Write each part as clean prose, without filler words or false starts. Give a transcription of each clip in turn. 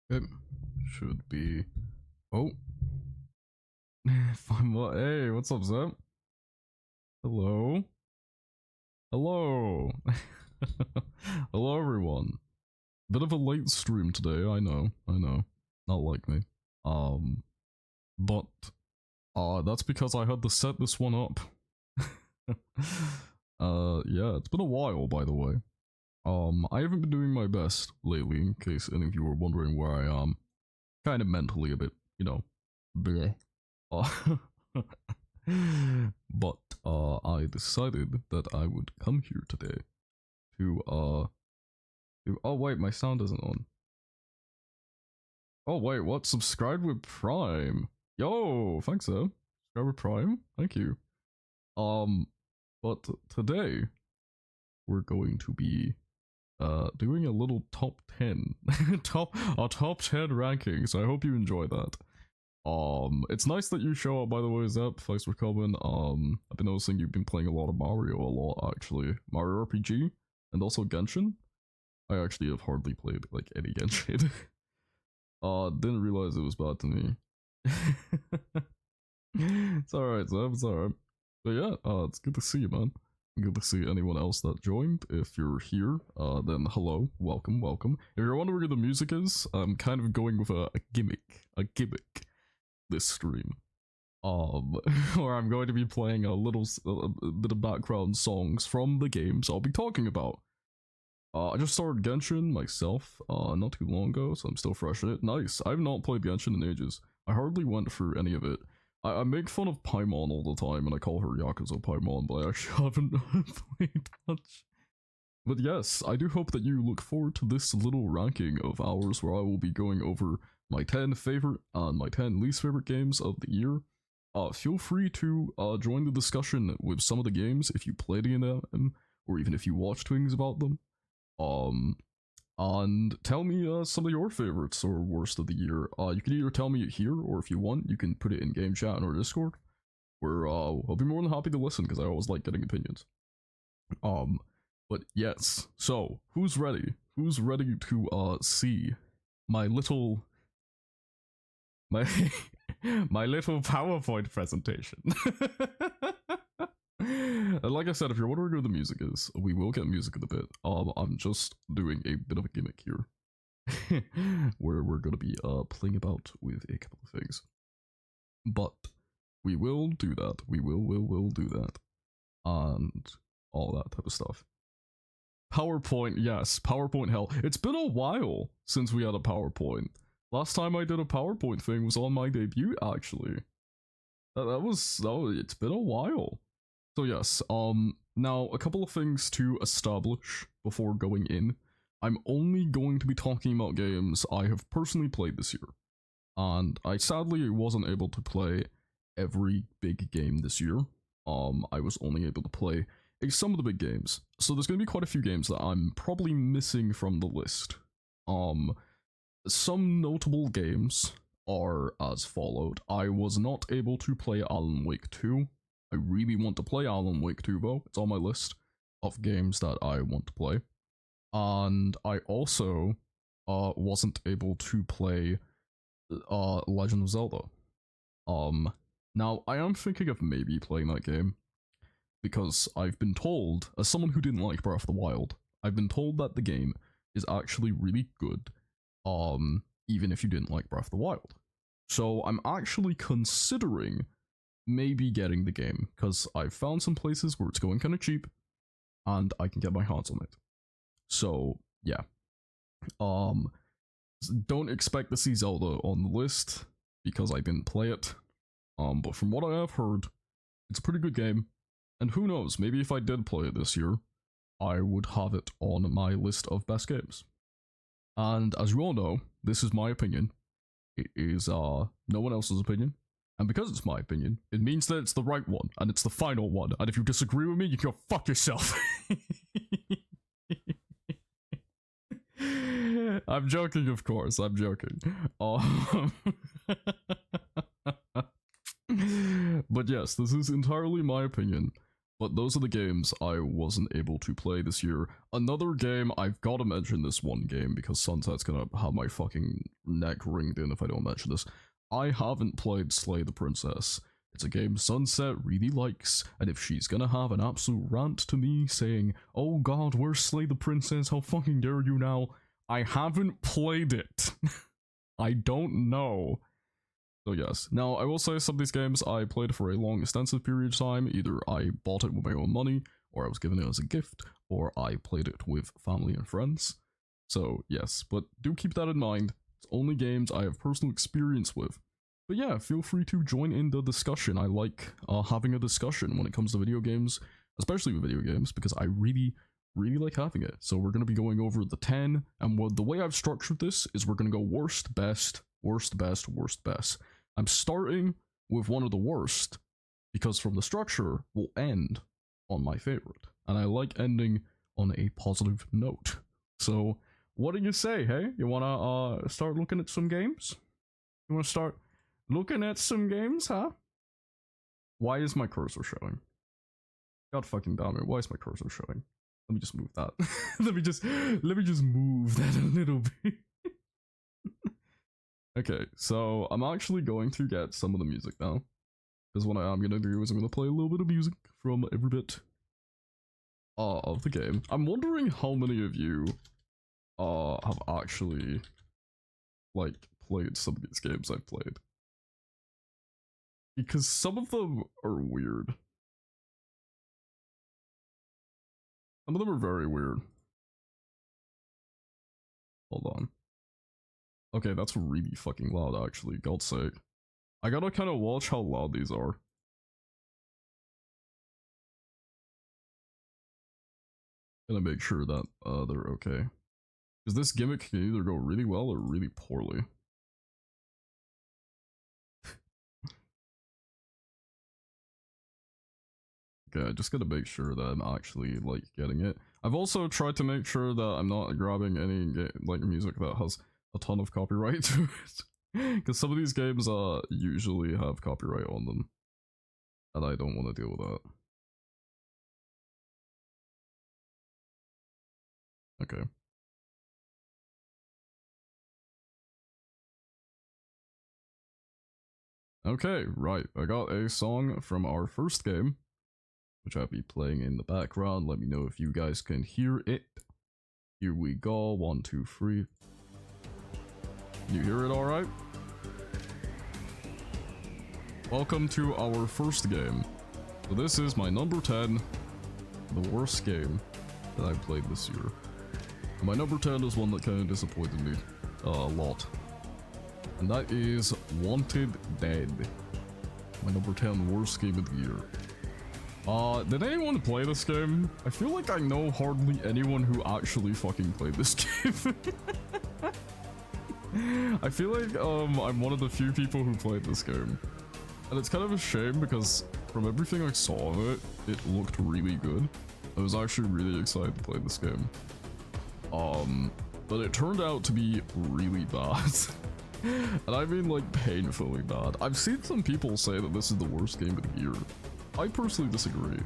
It should be. Oh, fine. What? Hey, what's up, Zep? Hello. Hello. Hello, everyone. Bit of a late stream today. I know. I know. Not like me. Um, but that's because I had to set this one up. Yeah, it's been a while, by the way. I haven't been doing my best lately, in case any of you were wondering where I am. Kind of mentally a bit, bleh. Uh, but I decided that I would come here today to oh wait, my sound isn't on. Oh wait, what? Subscribe with Prime. Yo, thanks, sir. Subscribe with Prime. Thank you. Um, but today we're going to be doing a little top 10 top 10 ranking, so I hope you enjoy that. It's nice that you show up, by the way, Zep. Thanks for coming. I've been noticing you've been playing a lot of Mario a lot, actually. Mario RPG, and also Genshin. I actually have hardly played, like, any Genshin. Didn't realize it was bad to me. It's alright, Zep, it's alright. But yeah, it's good to see you, man. Good to see anyone else that joined. If you're here, then hello, welcome, welcome. If you're wondering where the music is, I'm kind of going with a gimmick this stream. Where I'm going to be playing a bit of background songs from the games I'll be talking about. I just started Genshin myself, not too long ago, so I'm still fresh in it. Nice. I've not played Genshin in ages. I hardly went through any of it. I make fun of Paimon all the time, and I call her Yakuza Paimon, but I actually haven't played much. But yes, I do hope that you look forward to this little ranking of ours where I will be going over my 10 favorite and my 10 least favorite games of the year. Feel free to join the discussion with some of the games if you played any of them, or even if you watched things about them. And tell me some of your favorites or worst of the year. You can either tell me it here, or if you want, you can put it in game chat or Discord, where I'll be more than happy to listen because I always like getting opinions. But yes, so who's ready? Who's ready to see my little my my little PowerPoint presentation? And like I said, if you're wondering where the music is, we will get music in a bit. I'm just doing a bit of a gimmick here, where we're gonna be playing about with a couple of things. But we will do that. We will do that, and all that type of stuff. PowerPoint, yes, PowerPoint hell. It's been a while since we had a PowerPoint. Last time I did a PowerPoint thing was on my debut, actually. That was, it's been a while. So yes, now a couple of things to establish before going in. I'm only going to be talking about games I have personally played this year. And I sadly wasn't able to play every big game this year. I was only able to play some of the big games. So there's going to be quite a few games that I'm probably missing from the list. Some notable games are as followed. I was not able to play Alan Wake 2. I really want to play Alan Wake 2 though. It's on my list of games that I want to play. And I also wasn't able to play Legend of Zelda. Now I am thinking of maybe playing that game because I've been told, as someone who didn't like Breath of the Wild, I've been told that the game is actually really good, even if you didn't like Breath of the Wild. So I'm actually considering maybe getting the game, because I've found some places where it's going kind of cheap, and I can get my hands on it. So, yeah. Don't expect to see Zelda on the list, because I didn't play it. But from what I have heard, it's a pretty good game. And who knows, maybe if I did play it this year, I would have it on my list of best games. And as you all know, this is my opinion. It is no one else's opinion. And because it's my opinion, it means that it's the right one, and it's the final one. And if you disagree with me, you can go fuck yourself. I'm joking, of course, I'm joking. But yes, this is entirely my opinion. But those are the games I wasn't able to play this year. Another game, I've got to mention this one game because Sunset's gonna have my fucking neck ringed in if I don't mention this. I haven't played Slay the Princess. It's a game Sunset really likes, and if she's gonna have an absolute rant to me saying, "Oh god, where's Slay the Princess? How fucking dare you now?" I haven't played it. I don't know. So yes. Now, I will say some of these games I played for a long, extensive period of time. Either I bought it with my own money, or I was given it as a gift, or I played it with family and friends. So yes, but do keep that in mind. It's only games I have personal experience with. But yeah, feel free to join in the discussion. I like having a discussion when it comes to video games, especially with video games, because I really like having it. So we're going to be going over the 10, and the way I've structured this is we're going to go worst, best, worst, best, worst, best. I'm starting with one of the worst, because from the structure, we'll end on my favorite. And I like ending on a positive note. So, what do you say, hey? You wanna start looking at some games? You wanna start looking at some games, huh? Why is my cursor showing? God fucking damn it, why is my cursor showing? Let me just move that. let me just move that a little bit. Okay, so I'm actually going to get some of the music now. Because what I am going to do is I'm going to play a little bit of music from every bit of the game. I'm wondering how many of you have actually, like, played some of these games I've played. Because some of them are weird. Some of them are very weird. Hold on. Okay, that's really fucking loud, actually. God's sake. I gotta kind of watch how loud these are. Gonna make sure that they're okay. Because this gimmick can either go really well or really poorly. Okay, I just gotta make sure that I'm actually, like, getting it. I've also tried to make sure that I'm not grabbing any, like, music that has a ton of copyright to it. Because some of these games usually have copyright on them. And I don't want to deal with that. Okay. Okay, right. I got a song from our first game, which I'll be playing in the background. Let me know if you guys can hear it. Here we go. 1, 2, 3. You hear it alright? Welcome to our first game. So this is my number 10, the worst game that I've played this year. And my number 10 is one that kind of disappointed me a lot. And that is Wanted Dead. My number 10 worst game of the year. Did anyone play this game? I feel like I know hardly anyone who actually fucking played this game. I feel like I'm one of the few people who played this game. And it's kind of a shame because from everything I saw of it, it looked really good. I was actually really excited to play this game. But it turned out to be really bad. And I mean, like, painfully bad. I've seen some people say that this is the worst game of the year. I personally disagree.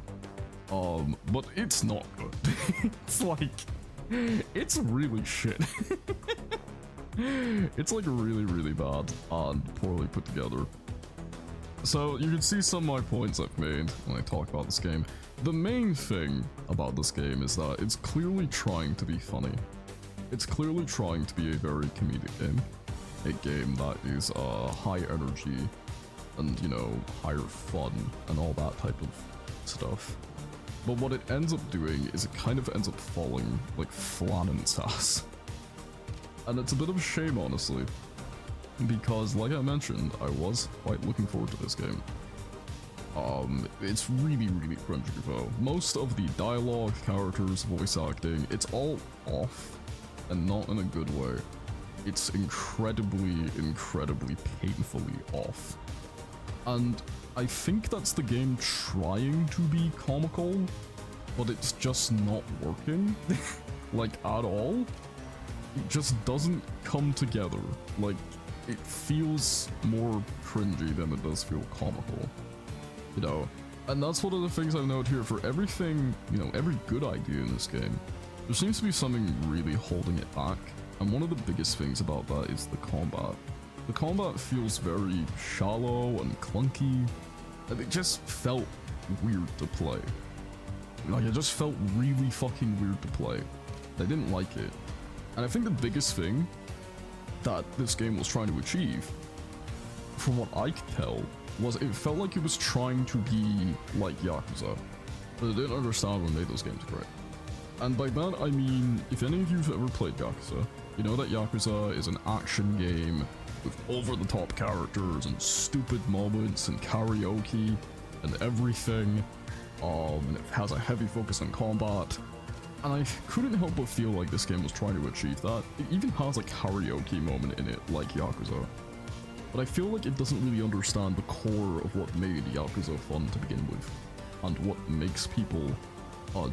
But it's not good. It's like, it's really shit. It's like really bad and poorly put together. So you can see some of my points I've made when I talk about this game. The main thing about this game is that it's clearly trying to be funny. It's clearly trying to be a very comedic game. A game that is high energy and, you know, higher fun and all that type of stuff. But what it ends up doing is it kind of ends up falling like flat in its ass. And it's a bit of a shame, honestly. Because, like I mentioned, I was quite looking forward to this game. It's really cringy though. Most of the dialogue, characters, voice acting, it's all off, and not in a good way. It's incredibly painfully off. And I think that's the game trying to be comical, but it's just not working, like, at all. It just doesn't come together. Like, it feels more cringy than it does feel comical, you know? And that's one of the things I note here. For everything, you know, every good idea in this game, there seems to be something really holding it back. And one of the biggest things about that is the combat. The combat feels very shallow and clunky, and it just felt weird to play. Like, it just felt really fucking weird to play. I didn't like it. And I think the biggest thing that this game was trying to achieve, from what I could tell, was it felt like it was trying to be like Yakuza, but it didn't understand what made those games great. And by that I mean, if any of you have ever played Yakuza, you know that Yakuza is an action game with over-the-top characters and stupid moments and karaoke and everything. And it has a heavy focus on combat. And I couldn't help but feel like this game was trying to achieve that. It even has a karaoke moment in it, like Yakuza. But I feel like it doesn't really understand the core of what made Yakuza fun to begin with, and what makes people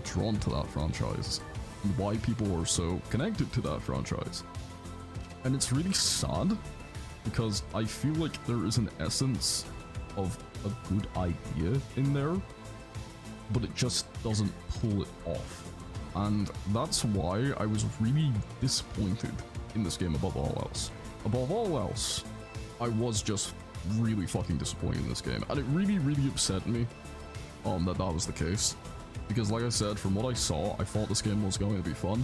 drawn to that franchise, and why people are so connected to that franchise. And it's really sad, because I feel like there is an essence of a good idea in there, but it just doesn't pull it off. And that's why I was really disappointed in this game above all else. Above all else, I was just really fucking disappointed in this game, and it really, really upset me that that was the case. Because like I said, from what I saw, I thought this game was going to be fun.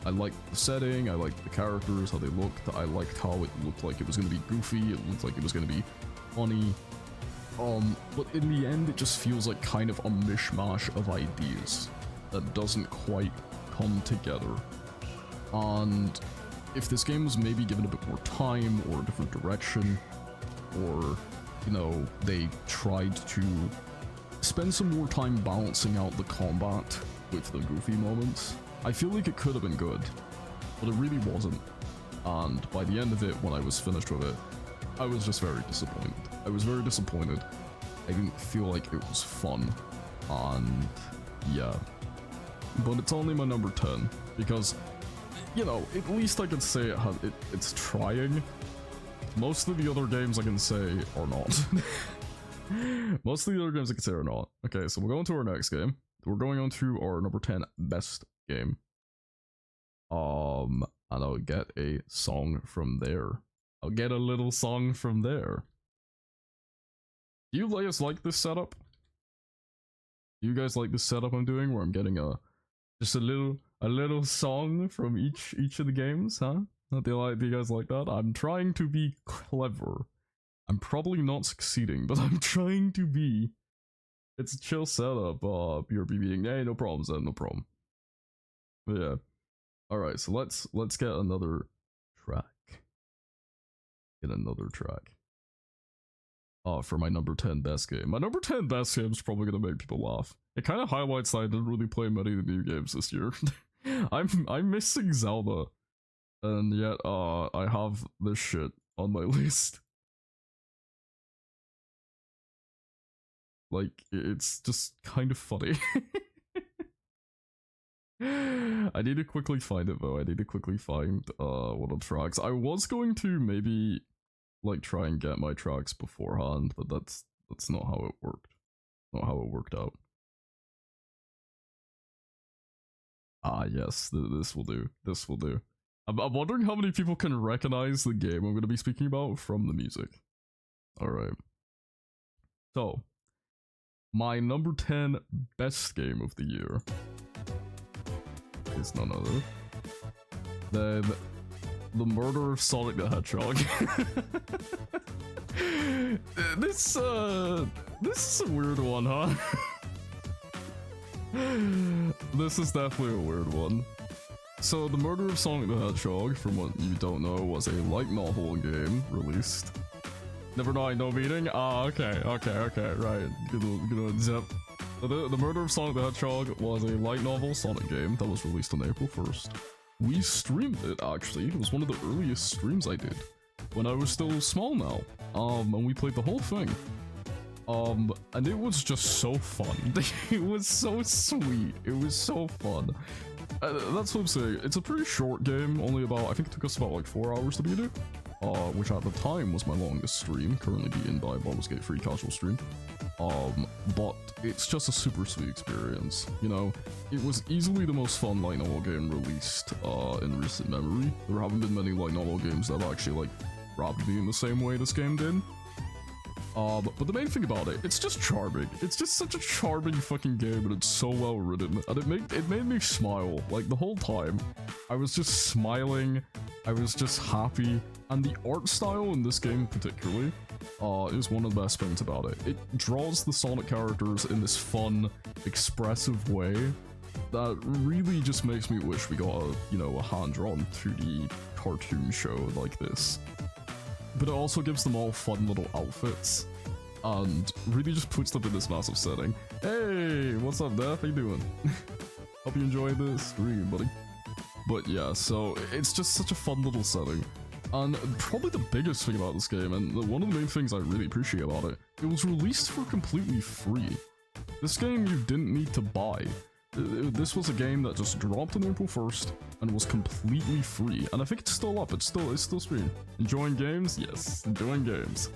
I liked the setting, I liked the characters, how they looked, I liked how it looked like it was going to be goofy, it looked like it was going to be funny. But in the end, it just feels like kind of a mishmash of ideas that doesn't quite come together. And if this game was maybe given a bit more time or a different direction, or, you know, they tried to spend some more time balancing out the combat with the goofy moments, I feel like it could have been good, but it really wasn't. And by the end of it, when I was finished with it, I was just very disappointed. I was very disappointed. I didn't feel like it was fun, and yeah. But it's only my number 10, because, you know, at least I can say it's trying. Most of the other games I can say are not. Most of the other games I can say are not. Okay, so we're going to our next game. We're going on to our number 10 best game. And I'll get a song from there. I'll get a little song from there. Do you guys like this setup? Do you guys like this setup I'm doing, where I'm getting just a little song from each of the games, huh? Do you guys like that? I'm trying to be clever. I'm probably not succeeding, but I'm trying to be. It's a chill setup. BRB being, hey, no problem, Zen, no problem. But yeah. Alright, so let's get another track. Get another track. For my number 10 best game. My number 10 best game is probably gonna make people laugh. It kind of highlights that I didn't really play many of the new games this year. I'm missing Zelda, and yet I have this shit on my list. Like, it's just kind of funny. I need to quickly find it though. I need to quickly find one of the tracks. I was going to maybe like try and get my tracks beforehand, but that's not how it worked. Not how it worked out. Ah yes, this will do. This will do. I'm wondering how many people can recognize the game I'm going to be speaking about from the music. Alright. So, my number 10 best game of the year is none other than The Murder of Sonic the Hedgehog. This is a weird one, huh? This is definitely a weird one. So, The Murder of Sonic the Hedgehog, from what you don't know, was a light novel game released. Never mind, no meeting? Ah, okay, right. Good zip. The Murder of Sonic the Hedgehog was a light novel Sonic game that was released on April 1st. We streamed it, actually. It was one of the earliest streams I did, when I was still small now. And we played the whole thing. And it was just so fun. It was so sweet. It was so fun. That's what I'm saying. It's a pretty short game, only about, I think it took us about like 4 hours to beat it. Which at the time was my longest stream, currently beaten by Baldur's Gate 3 casual stream. But it's just a super sweet experience. You know, it was easily the most fun light novel game released in recent memory. There haven't been many light novel games that have actually like grabbed me in the same way this game did. But the main thing about it, it's just charming. It's just such a charming fucking game, and it's so well written, and it made me smile like the whole time. I was just smiling, I was just happy, and the art style in this game particularly is one of the best things about it. It draws the Sonic characters in this fun, expressive way that really just makes me wish we got a hand-drawn 2D cartoon show like this. But it also gives them all fun little outfits, and really just puts them in this massive setting. Hey, what's up, Daph? How you doing? Hope you enjoyed the stream, buddy. But yeah, so it's just such a fun little setting. And probably the biggest thing about this game, and one of the main things I really appreciate about it, it was released for completely free. This game you didn't need to buy. This was a game that just dropped on April 1st and was completely free. And I think it's still up. It's still streaming. Enjoying games? Yes, enjoying games.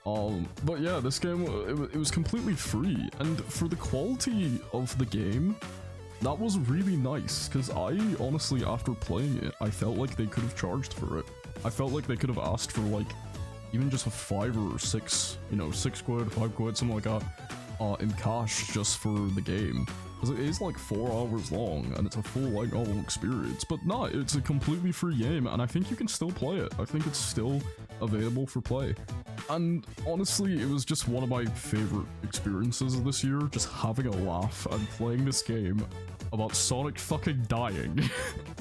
But yeah, this game, it was completely free. And for the quality of the game, that was really nice. Because I honestly, after playing it, I felt like they could have charged for it. I felt like they could have asked for like, even just a 5 or 6, 6 quid, 5 quid, something like that, in cash just for the game. Because it is like 4 hours long, and it's a full light novel experience. But no, it's a completely free game, and I think you can still play it. I think it's still available for play. And honestly, it was just one of my favorite experiences of this year, just having a laugh and playing this game about Sonic fucking dying,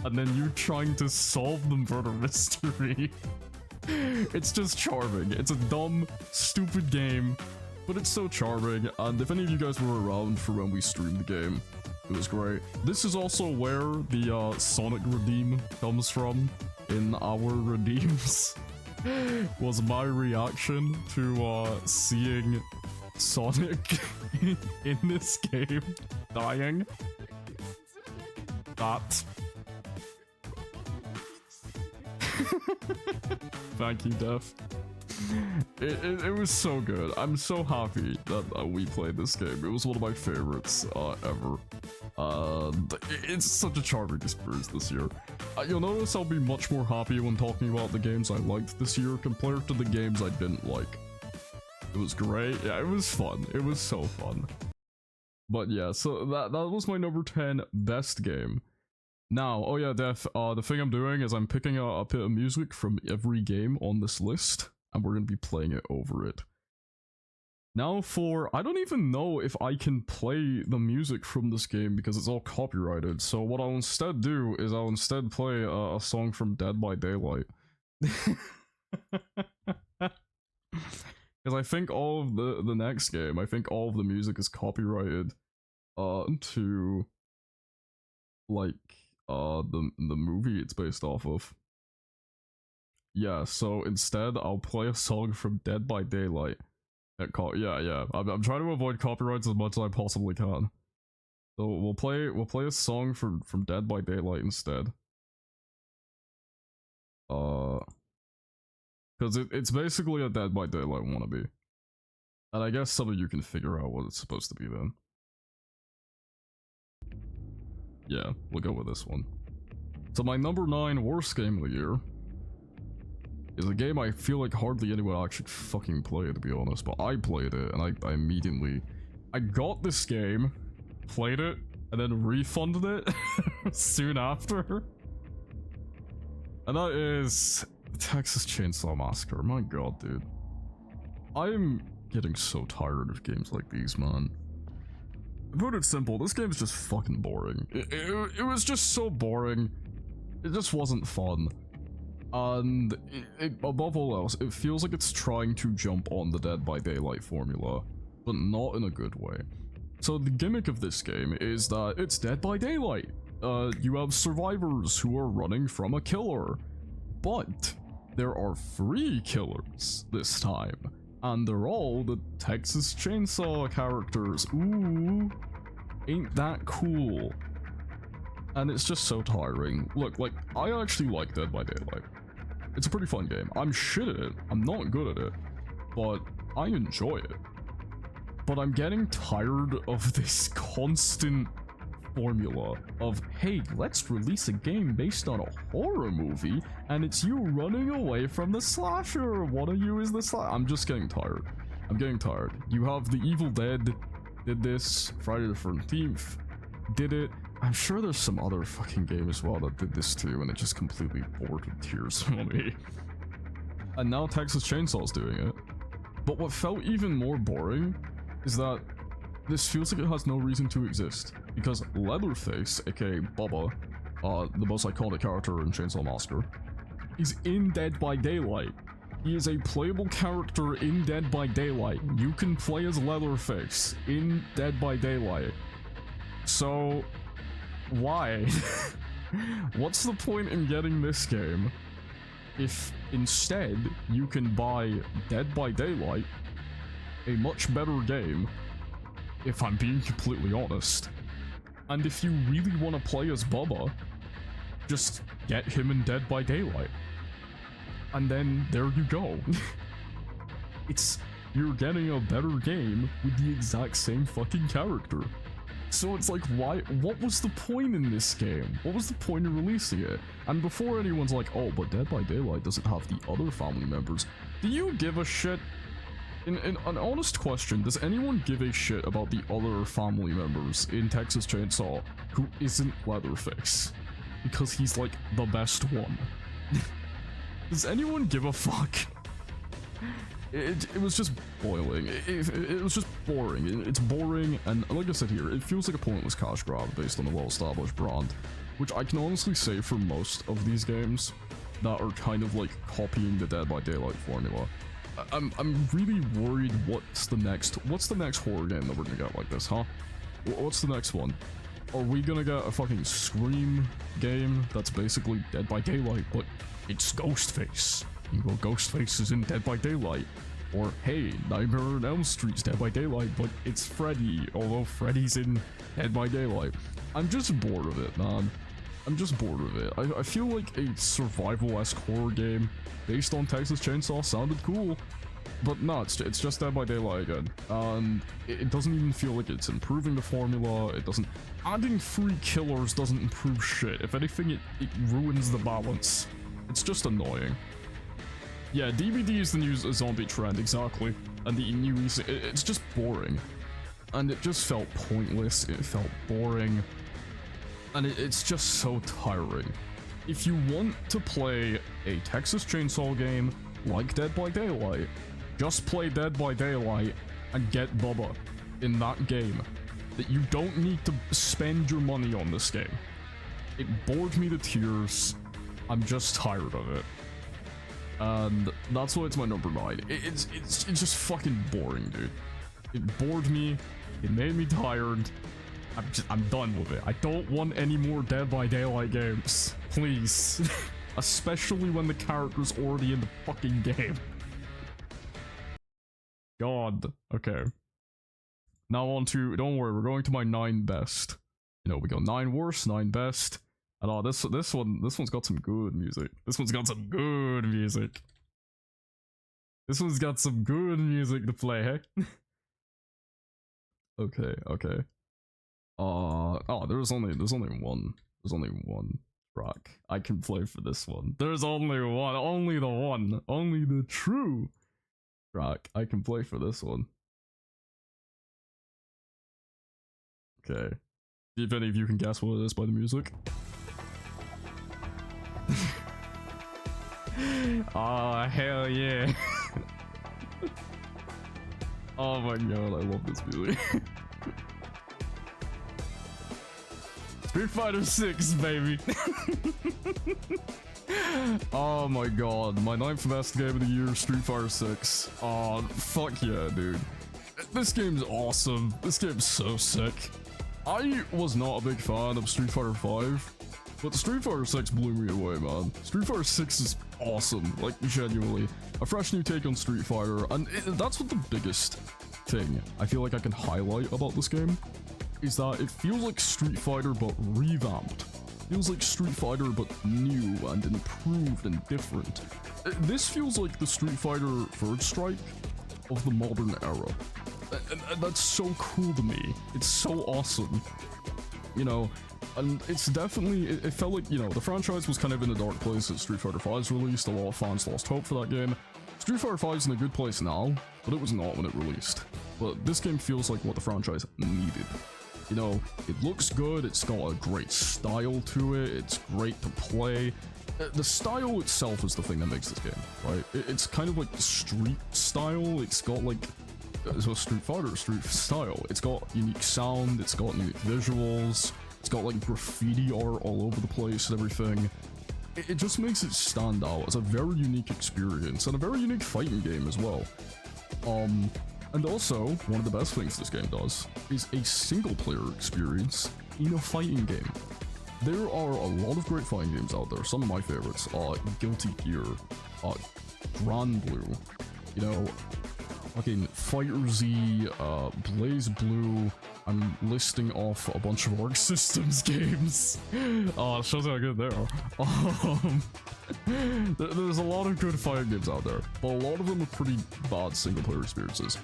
and then you trying to solve the murder mystery. It's just charming. It's a dumb, stupid game, but it's so charming, and if any of you guys were around for when we streamed the game, it was great. This is also where the Sonic Redeem comes from in our redeems. Was my reaction to seeing Sonic in this game dying. That. Thank you, Def. It was so good. I'm so happy that we played this game. It was one of my favorites ever. It's such a charming experience this year. You'll notice I'll be much more happy when talking about the games I liked this year compared to the games I didn't like. It was great. Yeah, it was fun. It was so fun. But yeah, so that was my number 10 best game. Now, oh yeah, Def, the thing I'm doing is I'm picking a bit of music from every game on this list, and we're going to be playing it over it. Now I don't even know if I can play the music from this game because it's all copyrighted, so what I'll instead do is I'll instead play a song from Dead by Daylight. Because I think all of the next game, I think all of the music is copyrighted to like the movie it's based off of. Yeah, so instead I'll play a song from Dead by Daylight. Yeah. I'm trying to avoid copyrights as much as I possibly can. So we'll play a song from Dead by Daylight instead. Because it's basically a Dead by Daylight wannabe. And I guess some of you can figure out what it's supposed to be then. Yeah, we'll go with this one. So my number 9 worst game of the year is a game I feel like hardly anyone actually fucking played, to be honest, but I played it, and I immediately... I got this game, played it, and then refunded it soon after. And that is Texas Chainsaw Massacre. My god, dude. I'm getting so tired of games like these, man. To put it simple, this game is just fucking boring. It was just so boring. It just wasn't fun. And above all else, it feels like it's trying to jump on the Dead by Daylight formula, but not in a good way. So the gimmick of this game is that it's Dead by Daylight. You have survivors who are running from a killer, but there are 3 killers this time, and they're all the Texas Chainsaw characters. Ooh, ain't that cool? And it's just so tiring. Look, like, I actually like Dead by Daylight. It's a pretty fun game. I'm shit at it. I'm not good at it, but I enjoy it. But I'm getting tired of this constant formula of, hey, let's release a game based on a horror movie, and it's you running away from the slasher. One of you is the slasher. I'm just getting tired. I'm getting tired. You have The Evil Dead did this, Friday the 13th did it. I'm sure there's some other fucking game as well that did this too, and it just completely bored with tears on me. And now Texas Chainsaw's doing it. But what felt even more boring is that this feels like it has no reason to exist. Because Leatherface, aka Bubba, the most iconic character in Chainsaw Massacre, is in Dead by Daylight. He is a playable character in Dead by Daylight. You can play as Leatherface in Dead by Daylight. So, why? What's the point in getting this game if instead you can buy Dead by Daylight, a much better game, if I'm being completely honest. And if you really want to play as Bubba, just get him in Dead by Daylight. And then there you go. You're getting a better game with the exact same fucking character. So it's like, why? What was the point in this game? What was the point in releasing it? And before anyone's like, oh, but Dead by Daylight doesn't have the other family members, do you give a shit? In an honest question, does anyone give a shit about the other family members in Texas Chainsaw who isn't Leatherface? Because he's like the best one. Does anyone give a fuck? It was just boiling. It was just boring. It's boring, and like I said here, it feels like a pointless cash grab based on a well-established brand, which I can honestly say for most of these games that are kind of like copying the Dead by Daylight formula. I'm really worried what's the next horror game that we're gonna get like this, huh? What's the next one? Are we gonna get a fucking Scream game that's basically Dead by Daylight, but it's Ghostface? You go, Ghostface is in Dead by Daylight. Or, hey, Nightmare on Elm Street's Dead by Daylight, but it's Freddy, although Freddy's in Dead by Daylight. I'm just bored of it, man. I'm just bored of it. I feel like a survival-esque horror game based on Texas Chainsaw sounded cool, but no, it's just Dead by Daylight again. And it doesn't even feel like it's improving the formula. It doesn't... Adding free killers doesn't improve shit. If anything, it ruins the balance. It's just annoying. Yeah, DBD is the new zombie trend, exactly. And the new... It's just boring. And it just felt pointless. It felt boring. And it's just so tiring. If you want to play a Texas Chainsaw game like Dead by Daylight, just play Dead by Daylight and get Bubba in that game. That you don't need to spend your money on this game. It bored me to tears. I'm just tired of it. And that's why it's my number 9. It's just fucking boring, dude. It bored me. It made me tired. I'm done with it. I don't want any more Dead by Daylight games. Please. Especially when the character's already in the fucking game. God. Okay. Now on to... Don't worry, we're going to my 9 best. You know, we go 9 worst, 9 best. And oh, this one's got some good music. This one's got some good music. This one's got some good music to play, hey? Okay. Oh, there's only one track I can play for this one. There's only the true track I can play for this one. Okay. See if any of you can guess what it is by the music. Oh, hell yeah. Oh my god, I love this music. Street Fighter 6, baby. Oh my god, my 9th best game of the year, Street Fighter 6. Oh, fuck yeah, dude. This game's awesome. This game's so sick. I was not a big fan of Street Fighter 5, but Street Fighter 6 blew me away, man. Street Fighter 6 is awesome, like, genuinely. A fresh new take on Street Fighter, and that's what the biggest thing I feel like I can highlight about this game is that it feels like Street Fighter but revamped. It feels like Street Fighter but new and improved and different. This feels like the Street Fighter Third Strike of the modern era. And that's so cool to me. It's so awesome. You know, and it's definitely, it felt like, you know, the franchise was kind of in a dark place as Street Fighter V's released. A lot of fans lost hope for that game. Street Fighter V is in a good place now, but it was not when it released. But this game feels like what the franchise needed. You know, it looks good, it's got a great style to it, it's great to play. The style itself is the thing that makes this game, right? It's kind of like street style. It's got like, so Street Fighter street style. It's got unique sound, it's got unique visuals, it's got like graffiti art all over the place and everything. It just makes it stand out as a very unique experience and a very unique fighting game as well. And also, one of the best things this game does is a single player experience in a fighting game. There are a lot of great fighting games out there. Some of my favorites are Guilty Gear, Grand Blue, you know, fucking Fighter Z, Blaze Blue. I'm listing off a bunch of Arc Systems games. Oh, it shows how good they are. There's a lot of good fighting games out there, but a lot of them are pretty bad single-player experiences.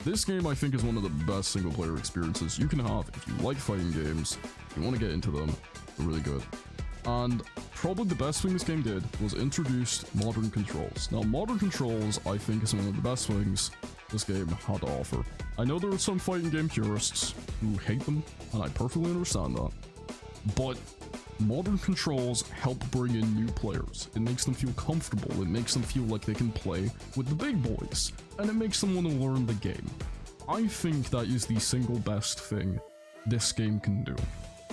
This game, I think, is one of the best single-player experiences you can have if you like fighting games, if you want to get into them. They're really good. And probably the best thing this game did was introduced modern controls. Now, modern controls, I think, is one of the best things this game had to offer. I know there are some fighting game purists who hate them, and I perfectly understand that. But modern controls help bring in new players. It makes them feel comfortable, it makes them feel like they can play with the big boys, and it makes them want to learn the game. I think that is the single best thing this game can do.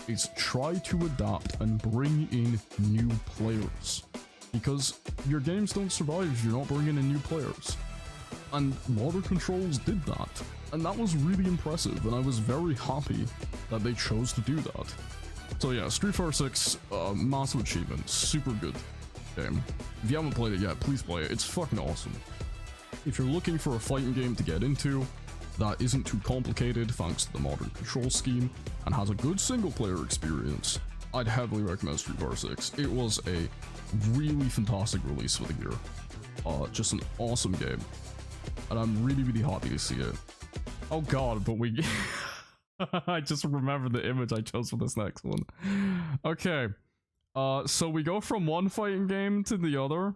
Is try to adapt and bring in new players. Because your games don't survive if you're not bringing in new players. And Modern Controls did that. And that was really impressive, and I was very happy that they chose to do that. So yeah, Street Fighter 6, massive achievement, super good game. If you haven't played it yet, please play it, it's fucking awesome. If you're looking for a fighting game to get into, that isn't too complicated thanks to the modern control scheme, and has a good single player experience, I'd heavily recommend Street Fighter 6. It was a really fantastic release for the year. Just an awesome game. And I'm really, really happy to see it. Oh god, but we... I just remembered the image I chose for this next one. Okay. So we go from one fighting game to the other.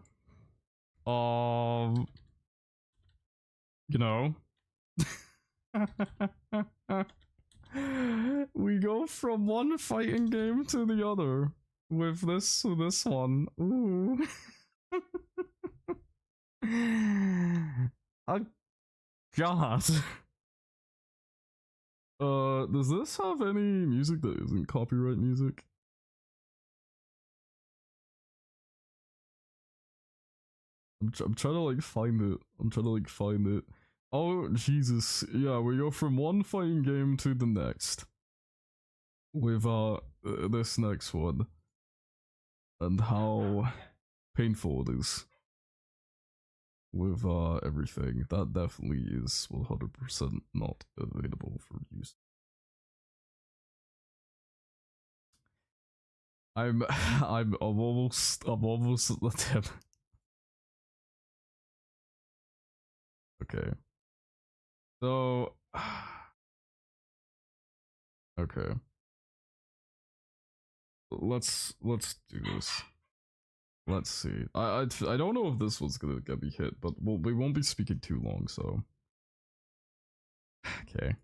You know. We go from one fighting game to the other with this one. Ooh. Oh god. Does this have any music that isn't copyright music? I'm trying to like find it. Oh Jesus, yeah, we go from one fighting game to the next. With this next one. And how painful it is. With everything. That definitely is 100% not available for use. I'm almost at the tip. Okay. So okay. Let's do this. Let's see. I don't know if this was gonna get me hit, but we won't be speaking too long, so. Okay.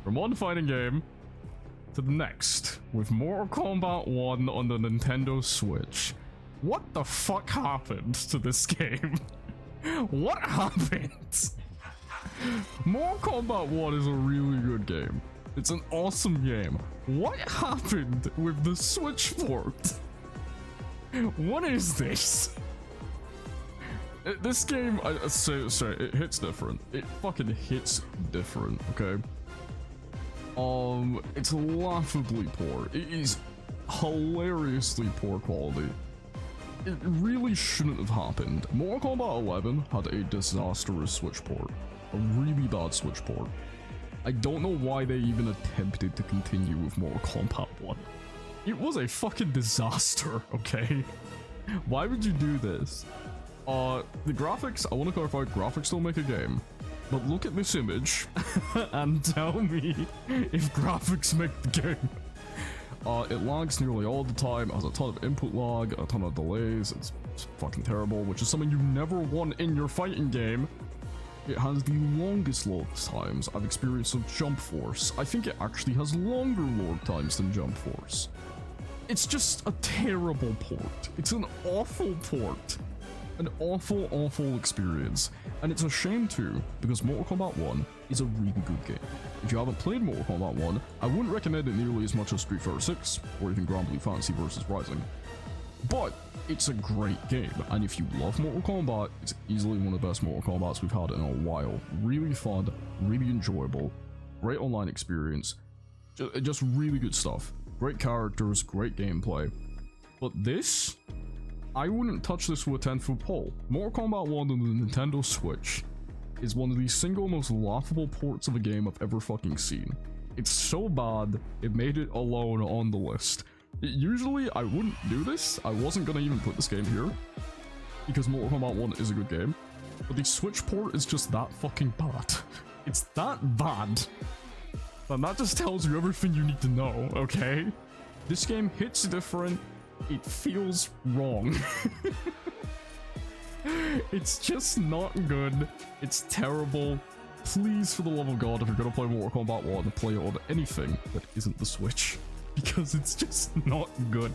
From one fighting game to the next, with Mortal Kombat 1 on the Nintendo Switch. What the fuck happened to this game? What happened? Mortal Kombat 1 is a really good game. It's an awesome game. What happened with the Switch port? What is this? This game, sorry, it hits different. It fucking hits different, okay? It's laughably poor. It is hilariously poor quality. It really shouldn't have happened. Mortal Kombat 11 had a disastrous Switch port. A really bad Switch port. I don't know why they even attempted to continue with Mortal Kombat 1. It was a fucking disaster, okay? Why would you do this? The graphics, I want to clarify, graphics don't make a game. But look at this image and tell me if graphics make the game. It lags nearly all the time, has a ton of input lag, a ton of delays, it's fucking terrible, which is something you never want in your fighting game. It has the longest load times I've experienced of Jump Force. I think it actually has longer load times than Jump Force. It's just a terrible port. It's an awful port. An awful, awful experience. And it's a shame too, because Mortal Kombat 1 is a really good game. If you haven't played Mortal Kombat 1, I wouldn't recommend it nearly as much as Street Fighter 6, or even Grand Blue Fantasy vs. Rising. But it's a great game, and if you love Mortal Kombat, it's easily one of the best Mortal Kombats we've had in a while. Really fun, really enjoyable, great online experience, just really good stuff. Great characters, great gameplay. But this, I wouldn't touch this with a 10-foot pole. Mortal Kombat 1 on the Nintendo Switch is one of the single most laughable ports of a game I've ever fucking seen. It's so bad, it made it alone on the list. Usually, I wouldn't do this. I wasn't gonna even put this game here, because Mortal Kombat 1 is a good game. But the Switch port is just that fucking bad. It's that bad. And that just tells you everything you need to know, okay? This game hits different. It feels wrong. It's just not good. It's terrible. Please, for the love of God, if you're gonna play Mortal Kombat 1, play it on anything that isn't the Switch. Because it's just not good.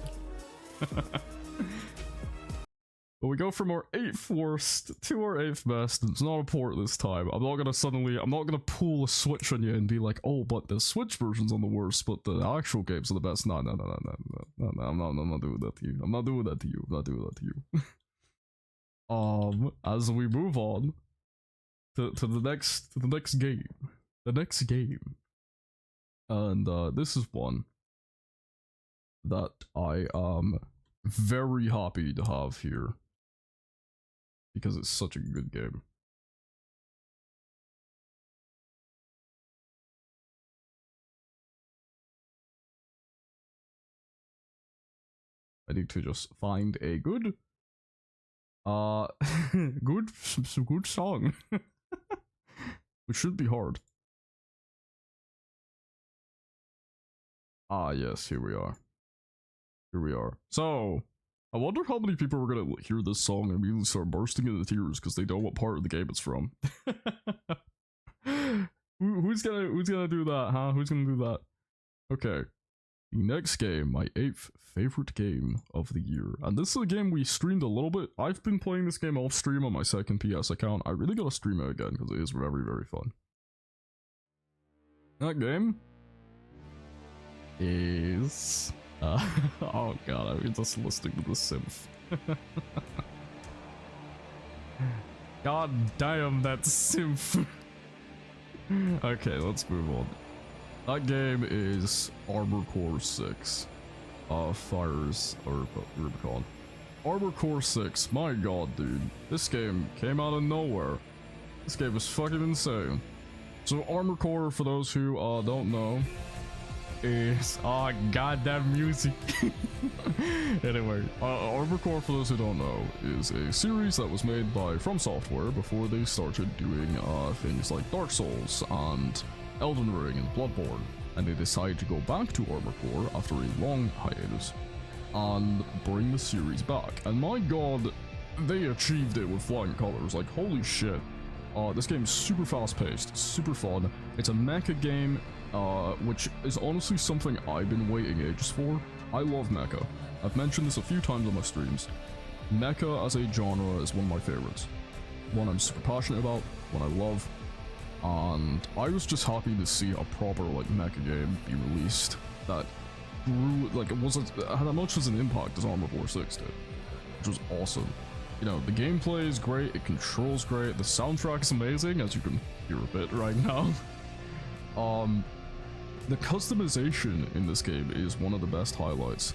But we go from our 8th worst to our 8th best. It's not a port this time. I'm not gonna pull a switch on you and be like, oh, but the Switch version's on the worst, but the actual games are the best. No, I'm not doing that to you. I'm not doing that to you. As we move on to the next game. And this is one that I am very happy to have here, because it's such a good game. I need to just find a good good song. Which should be hard. Ah yes, here we are. So, I wonder how many people are gonna hear this song and immediately start bursting into tears because they know what part of the game it's from. Who's gonna do that, huh? Who's gonna do that? Okay. The next game, my 8th favorite game of the year. And this is a game we streamed a little bit. I've been playing this game off stream on my second PS account. I really gotta stream it again because it is very, very fun. That game is... oh god, I'm just listening to the synth. God damn, that synth. Okay, let's move on. That game is Armored Core 6. Fires, or Rubicon. Armored Core 6, my god, dude. This game came out of nowhere. This game is fucking insane. So Armored Core, for those who don't know, is oh god, that music. Anyway, Armored Core, for those who don't know, is a series that was made by From Software before they started doing things like Dark Souls and Elden Ring and Bloodborne, and they decided to go back to Armored Core after a long hiatus and bring the series back. And my god, they achieved it with flying colors. Like, holy shit. This game is super fast paced, super fun. It's a mecha game, which is honestly something I've been waiting ages for. I love mecha. I've mentioned this a few times on my streams. Mecha as a genre is one of my favorites. One I'm super passionate about, one I love. And I was just happy to see a proper like mecha game be released that grew, like it had as much as an impact as Armored Core 6 did, which was awesome. You know, the gameplay is great, it controls great, the soundtrack is amazing, as you can hear a bit right now. The customization in this game is one of the best highlights.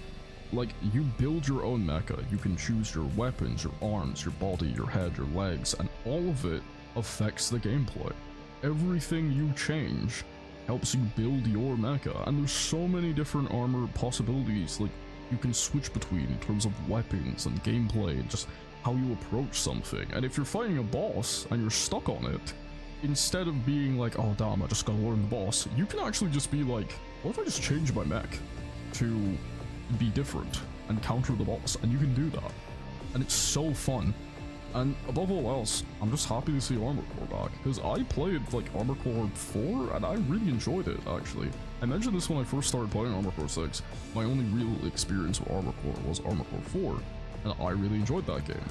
Like, you build your own mecha, you can choose your weapons, your arms, your body, your head, your legs, and all of it affects the gameplay. Everything you change helps you build your mecha, and there's so many different armor possibilities like you can switch between in terms of weapons and gameplay and just how you approach something. And if you're fighting a boss and you're stuck on it, instead of being like, oh damn, I just gotta learn the boss, you can actually just be like, what if I just change my mech to be different and counter the boss? And you can do that. And it's so fun. And above all else, I'm just happy to see Armored Core back, because I played like Armored Core 4 and I really enjoyed it actually. I mentioned this when I first started playing Armored Core 6. My only real experience with Armored Core was Armored Core 4, and I really enjoyed that game.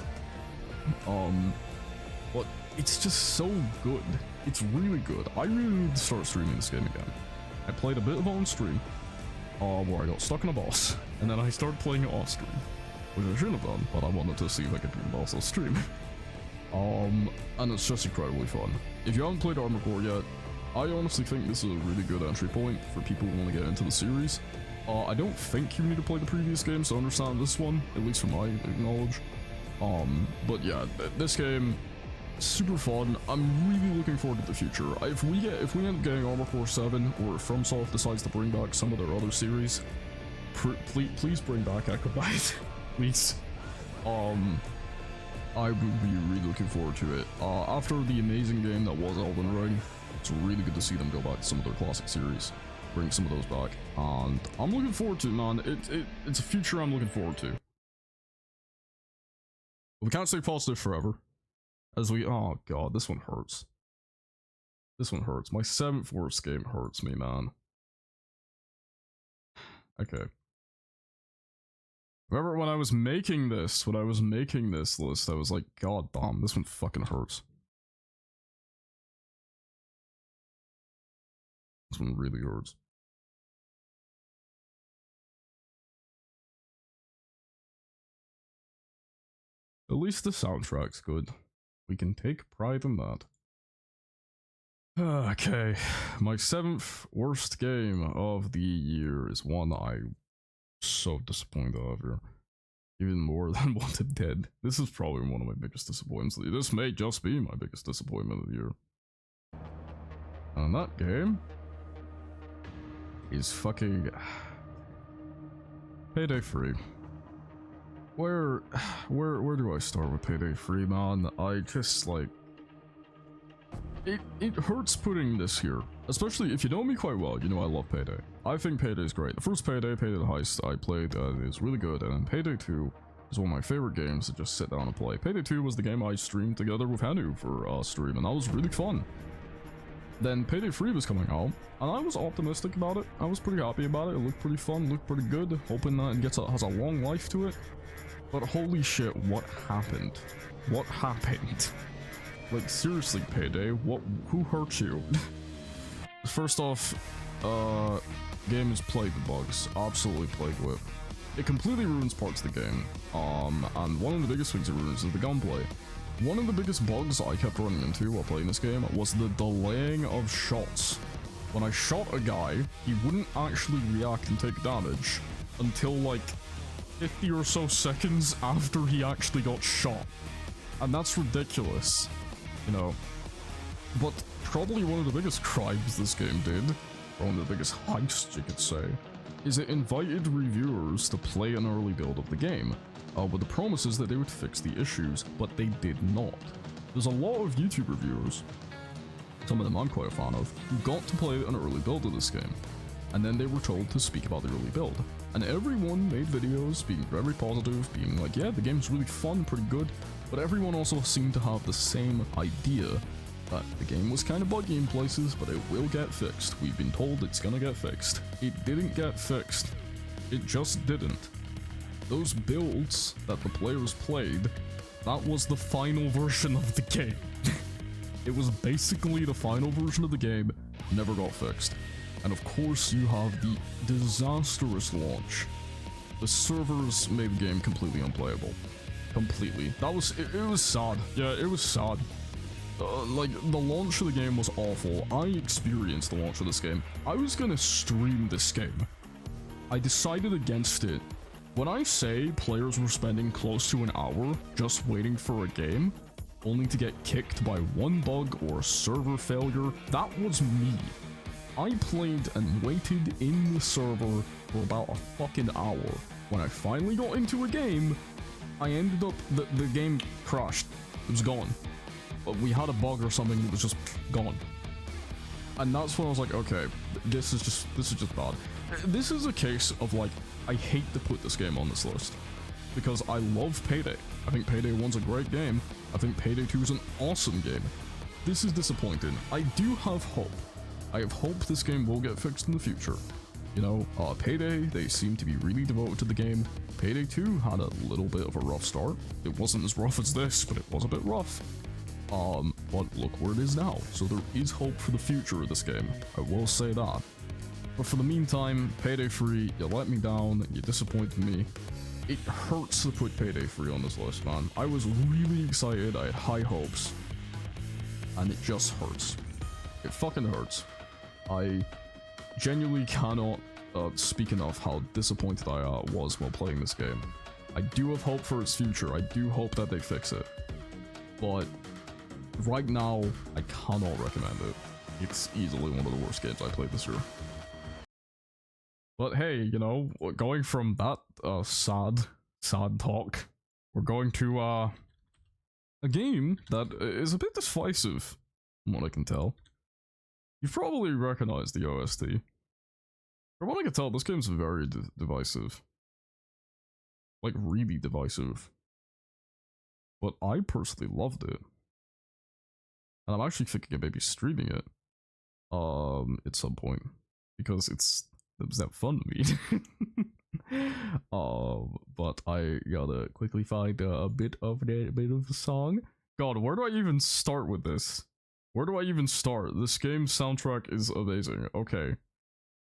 But it's just so good. It's really good. I really need to start streaming this game again. I played a bit of it on stream, where I got stuck in a boss, and then I started playing it off stream. Which I shouldn't have done, but I wanted to see if I could beat the boss on stream. And it's just incredibly fun. If you haven't played Armored Core yet, I honestly think this is a really good entry point for people who want to get into the series. I don't think you need to play the previous games to understand this one, at least from my knowledge. But yeah, this game, super fun. I'm really looking forward to the future. If we end up getting Armored Core 7, or if FromSoft decides to bring back some of their other series, please bring back Echobite. Please. I would be really looking forward to it. After the amazing game that was Elden Ring, it's really good to see them go back to some of their classic series, bring some of those back, and I'm looking forward to it, man. It's a future I'm looking forward to. We can't stay positive forever, as we, oh god, this one hurts. This one hurts. My 7th worst game hurts me, man. Okay. Remember when I was making this list, I was like, god damn, this one fucking hurts. This one really hurts. At least the soundtrack's good. We can take pride in that. Okay, my 7th worst game of the year is one I'm so disappointed of here. Even more than Wanted Dead. This is probably one of my biggest disappointments. This may just be my biggest disappointment of the year. And that game is fucking Payday 3. Where do I start with Payday 3, man? I just like it hurts putting this here. Especially if you know me quite well, you know I love Payday. I think Payday is great. The first Payday the Heist I played is really good, and then Payday 2 is one of my favorite games to just sit down and play. Payday 2 was the game I streamed together with Hanu for stream, and that was really fun. Then Payday 3 was coming out, and I was optimistic about it. I was pretty happy about it. It looked pretty fun, looked pretty good, hoping that it has a long life to it. But holy shit, what happened? What happened? Like, seriously, Payday, who hurt you? First off, game is plagued with bugs, absolutely plagued with. It completely ruins parts of the game, and one of the biggest things it ruins is the gunplay. One of the biggest bugs I kept running into while playing this game was the delaying of shots. When I shot a guy, he wouldn't actually react and take damage until like 50 or so seconds after he actually got shot. And that's ridiculous, you know. But probably one of the biggest crimes this game did, or one of the biggest heists you could say, is it invited reviewers to play an early build of the game, with the promises that they would fix the issues, but they did not. There's a lot of YouTube reviewers, some of them I'm quite a fan of, who got to play an early build of this game, and then they were told to speak about the early build. And everyone made videos being very positive, being like, yeah, the game's really fun, pretty good, but everyone also seemed to have the same idea that the game was kind of buggy in places, but it will get fixed. We've been told it's gonna get fixed. It didn't get fixed. It just didn't. Those builds that the players played, that was the final version of the game. It was basically the final version of the game, never got fixed. And of course you have the disastrous launch. The servers made the game completely unplayable. Completely. That was, it was sad. Yeah, it was sad. Like, the launch of the game was awful. I experienced the launch of this game. I was gonna stream this game. I decided against it. When I say players were spending close to an hour just waiting for a game, only to get kicked by one bug or a server failure, that was me. I played and waited in the server for about a fucking hour. When I finally got into a game, I ended up, the game crashed. It was gone. we had a bug or something and it was just gone. And that's when I was like, okay, this is just bad. This is a case of like, I hate to put this game on this list because I love Payday. I think Payday 1's a great game. I think Payday 2 is an awesome game. This is disappointing. I do have hope. I have hope this game will get fixed in the future. You know, Payday, they seem to be really devoted to the game. Payday 2 had a little bit of a rough start. It wasn't as rough as this, but it was a bit rough. But look where it is now. So there is hope for the future of this game. I will say that. But for the meantime, Payday 3, you let me down, you disappointed me. It hurts to put Payday 3 on this list, man. I was really excited, I had high hopes. And it just hurts. It fucking hurts. I genuinely cannot speak enough how disappointed I was while playing this game. I do have hope for its future. I do hope that they fix it. But right now, I cannot recommend it. It's easily one of the worst games I played this year. But hey, you know, going from that sad talk, we're going to a game that is a bit divisive, from what I can tell. You've probably recognized the OST. From what I can tell, this game's very divisive. Like, really divisive. But I personally loved it. And I'm actually thinking of maybe streaming it at some point. Because it was that fun to me. But I gotta quickly find a bit of a song. God, where do I even start with this? Where do I even start? This game's soundtrack is amazing. Okay.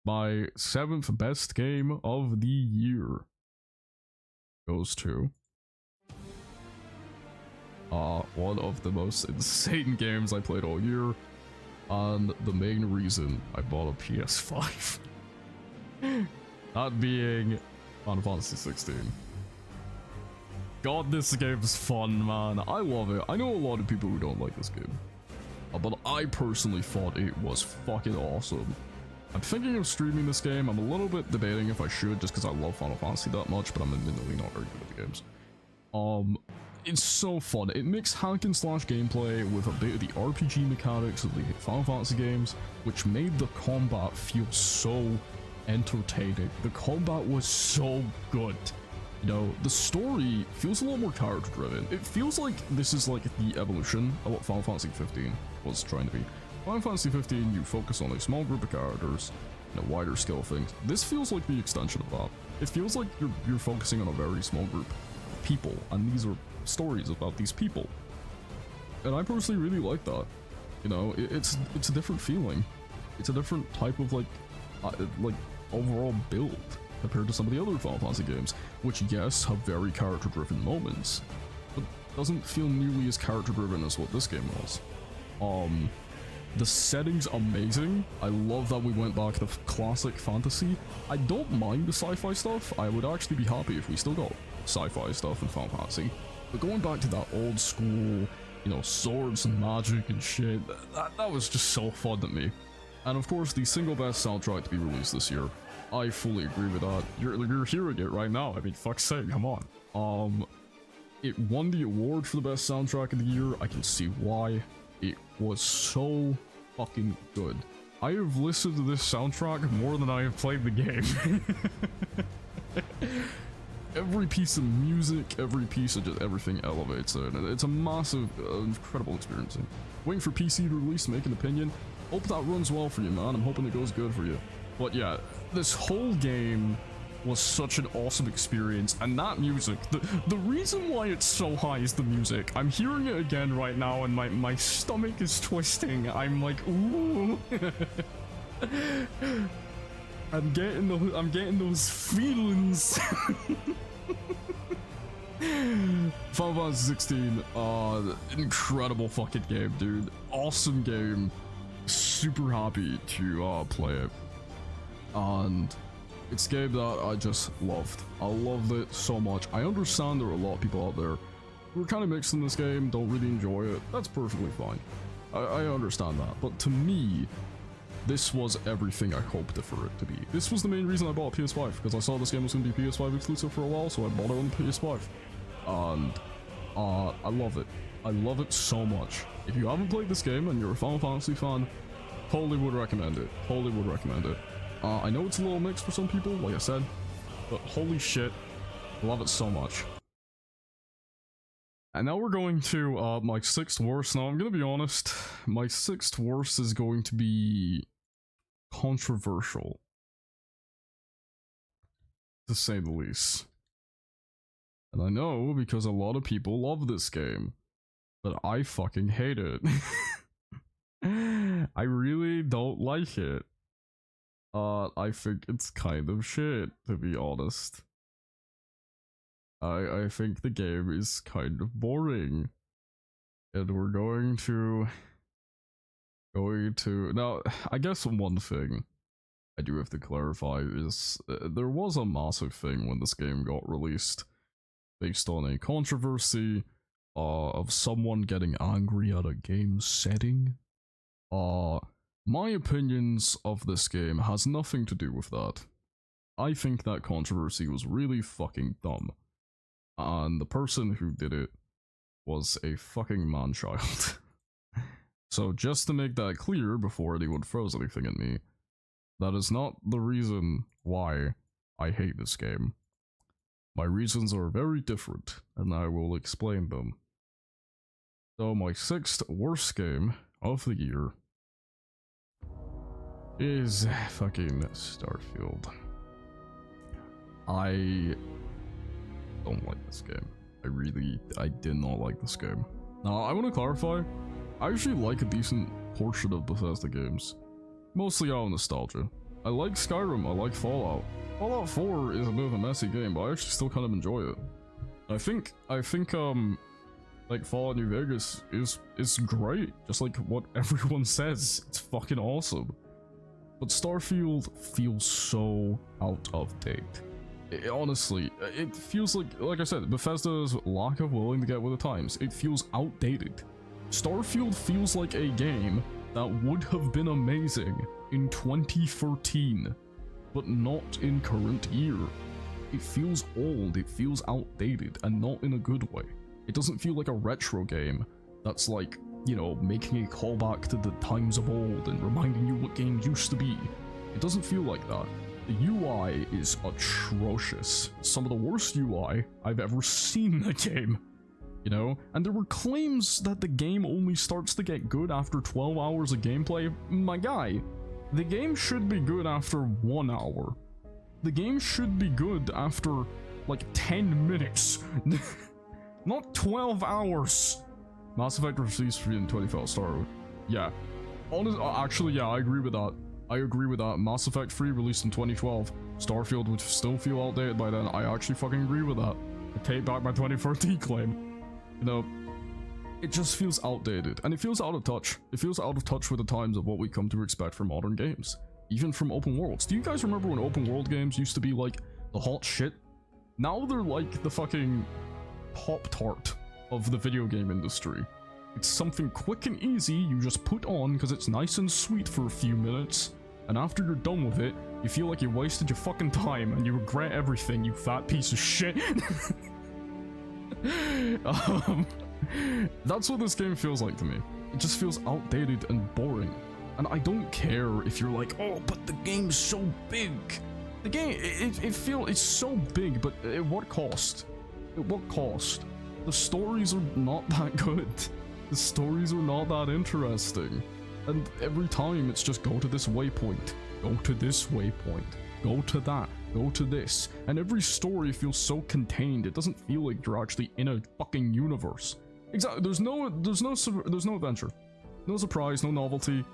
My 7th best game of the year goes to one of the most insane games I played all year, and the main reason I bought a PS5. That being Final Fantasy 16. God, this game's fun, man. I love it. I know a lot of people who don't like this game. But I personally thought it was fucking awesome. I'm thinking of streaming this game. I'm a little bit debating if I should, just because I love Final Fantasy that much, but I'm admittedly not very good at the games. It's so fun. It mixed hack and slash gameplay with a bit of the RPG mechanics of the Final Fantasy games, which made the combat feel so entertaining. The combat was so good. You know, the story feels a lot more character driven. It feels like this is like the evolution of what Final Fantasy 15 was trying to be. Final Fantasy 15, you focus on a small group of characters and a wider scale of things. This feels like the extension of that. It feels like you're focusing on a very small group of people, and these are stories about these people. And I personally really like that. You know, it's a different feeling. It's a different type of like overall build compared to some of the other Final Fantasy games, which yes, have very character-driven moments, but doesn't feel nearly as character-driven as what this game was. The setting's amazing. I love that we went back to classic fantasy. I don't mind the sci-fi stuff. I would actually be happy if we still got sci-fi stuff in Final Fantasy. But going back to that old school, you know, swords and magic and shit, that was just so fun to me. And of course, the single best soundtrack to be released this year. I fully agree with that. You're hearing it right now. I mean, fuck's sake, come on. It won the award for the best soundtrack of the year. I can see why. It was so fucking good. I have listened to this soundtrack more than I have played the game. Every piece of music, every piece of just everything elevates it. It's a massive, incredible experience. Waiting for PC to release to make an opinion. Hope that runs well for you, man. I'm hoping it goes good for you. But yeah, this whole game was such an awesome experience, and that music, the reason why it's so high is the music. I'm hearing it again right now, and my stomach is twisting. I'm like, ooh. I'm getting those feelings. Final Fantasy 16, incredible fucking game, dude. Awesome game. Super happy to play it. And it's a game that I just loved. I loved it so much. I understand there are a lot of people out there who are kind of mixed in this game, don't really enjoy it. That's perfectly fine. I understand that. But to me, this was everything I hoped for it to be. This was the main reason I bought a PS5, because I saw this game was going to be PS5 exclusive for a while, so I bought it on the PS5. And I love it. I love it so much. If you haven't played this game and you're a Final Fantasy fan, totally would recommend it. Totally would recommend it. I know it's a little mixed for some people, like I said, but holy shit, I love it so much. And now we're going to my 6th worst. Now I'm gonna be honest, my 6th worst is going to be controversial, to say the least. And I know because a lot of people love this game, but I fucking hate it. I really don't like it. I think it's kind of shit, to be honest. I think the game is kind of boring. And we're going to now, I guess one thing I do have to clarify is there was a massive thing when this game got released based on a controversy of someone getting angry at a game setting. My opinions of this game has nothing to do with that. I think that controversy was really fucking dumb. And the person who did it was a fucking man-child. So just to make that clear before anyone throws anything at me, that is not the reason why I hate this game. My reasons are very different, and I will explain them. So my 6th worst game of the year is fucking Starfield. I don't like this game. I did not like this game. Now, I want to clarify, I actually like a decent portion of Bethesda games. Mostly out of nostalgia. I like Skyrim, I like Fallout. Fallout 4 is a bit of a messy game, but I actually still kind of enjoy it. I think like Fallout New Vegas is great, just like what everyone says. It's fucking awesome. But Starfield feels so out of date. Honestly, it feels like I said, Bethesda's lack of willing to get with the times. It feels outdated. Starfield feels like a game that would have been amazing in 2013, but not in current year. It feels old, it feels outdated, and not in a good way. It doesn't feel like a retro game that's like, you know, making a callback to the times of old and reminding you what games used to be. It doesn't feel like that. The UI is atrocious. Some of the worst UI I've ever seen in a game. You know? And there were claims that the game only starts to get good after 12 hours of gameplay. My guy, the game should be good after 1 hour. The game should be good after, like, 10 minutes. Not 12 hours! Mass Effect released in 2012 Star. Yeah. Actually, yeah, I agree with that. I agree with that. Mass Effect 3 released in 2012. Starfield would still feel outdated by then. I actually fucking agree with that. I take back my 2014 claim. You know, it just feels outdated. And it feels out of touch. It feels out of touch with the times of what we come to expect from modern games. Even from open worlds. Do you guys remember when open world games used to be like the hot shit? Now they're like the fucking Pop-Tart of the video game industry. It's something quick and easy you just put on because it's nice and sweet for a few minutes, and after you're done with it, you feel like you wasted your fucking time and you regret everything, you fat piece of shit. That's what this game feels like to me. It just feels outdated and boring. And I don't care if you're like, oh, but the game's so big. The game, it's so big, but at what cost? At what cost? The stories are not that good. The stories are not that interesting. And every time it's just go to this waypoint, go to this waypoint, go to that, go to this. And every story feels so contained, it doesn't feel like you're actually in a fucking universe. Exactly, there's no adventure. No surprise, no novelty.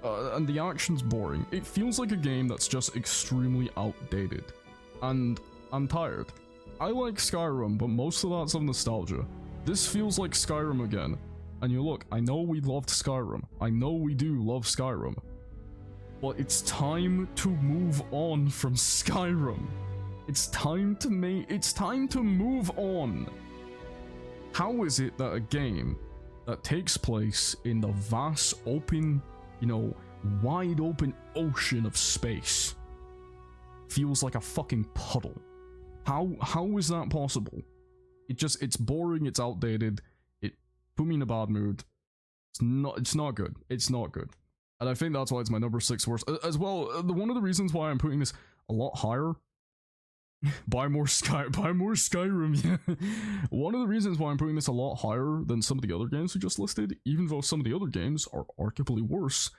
And the action's boring. It feels like a game that's just extremely outdated. And I'm tired. I like Skyrim, but most of that's of nostalgia. This feels like Skyrim again. And you look, I know we loved Skyrim. I know we do love Skyrim. But it's time to move on from Skyrim. It's time to move on. How is it that a game that takes place in the vast open, you know, wide open ocean of space feels like a fucking puddle? How is that possible? it's boring, it's outdated, it put me in a bad mood. It's not good. It's not good. And I think that's why it's my number 6 worst. As well, one of the reasons why I'm putting this a lot higher. buy more Skyrim, yeah. One of the reasons why I'm putting this a lot higher than some of the other games we just listed, even though some of the other games are arguably worse,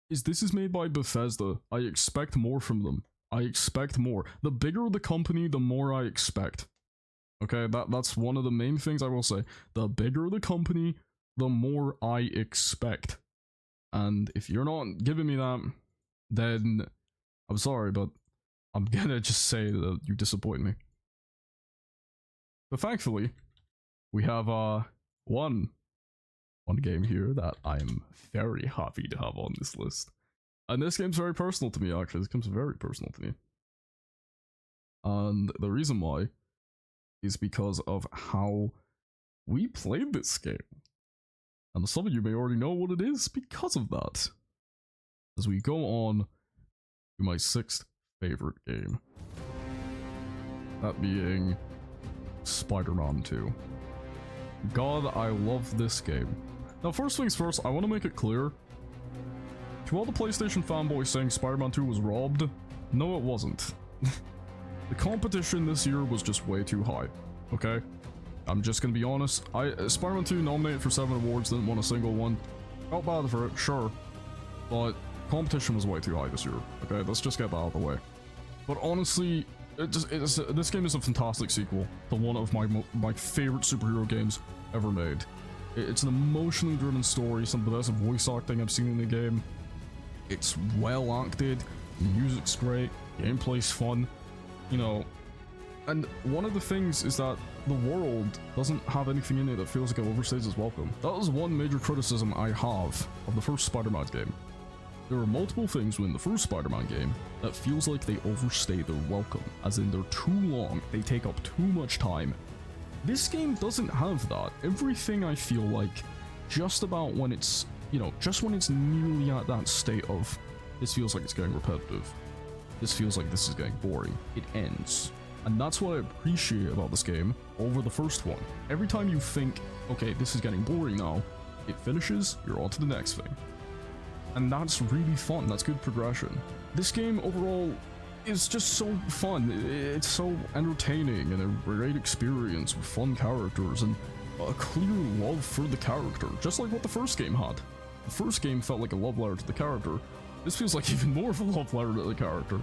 is this is made by Bethesda. I expect more from them. I expect more. The bigger the company, the more I expect. Okay, that's one of the main things I will say. The bigger the company, the more I expect. And if you're not giving me that, then I'm sorry, but I'm gonna just say that you disappoint me. But thankfully, we have one game here that I'm very happy to have on this list. And this game's very personal to me, actually. This game's very personal to me. And the reason why is because of how we played this game. And some of you may already know what it is because of that. As we go on to my 6th favorite game. That being Spider-Man 2. God, I love this game. Now, first things first, I want to make it clear. To all the PlayStation fanboys saying Spider-Man 2 was robbed, no it wasn't. The competition this year was just way too high, okay? I'm just gonna be honest. Spider-Man 2 nominated for 7 awards, didn't win a single one. Felt bad for it, sure. But competition was way too high this year, okay? Let's just get that out of the way. But honestly, this game is a fantastic sequel to one of my favorite superhero games ever made. It's an emotionally driven story, some of the best voice acting I've seen in the game. It's well acted, music's great, gameplay's fun, you know. And one of the things is that the world doesn't have anything in it that feels like it overstays its welcome. That was one major criticism I have of the first Spider-Man game. There are multiple things within the first Spider-Man game that feels like they overstay their welcome, as in they're too long, they take up too much time. This game doesn't have that. Everything I feel like, just about when it's, you know, just when it's nearly at that state of, this feels like it's getting repetitive, this feels like this is getting boring, it ends. And that's what I appreciate about this game over the first one. Every time you think, okay, this is getting boring now, it finishes, you're on to the next thing. And that's really fun, that's good progression. This game overall is just so fun, it's so entertaining and a great experience with fun characters and a clear love for the character, just like what the first game had. The first game felt like a love letter to the character, this feels like even more of a love letter to the character.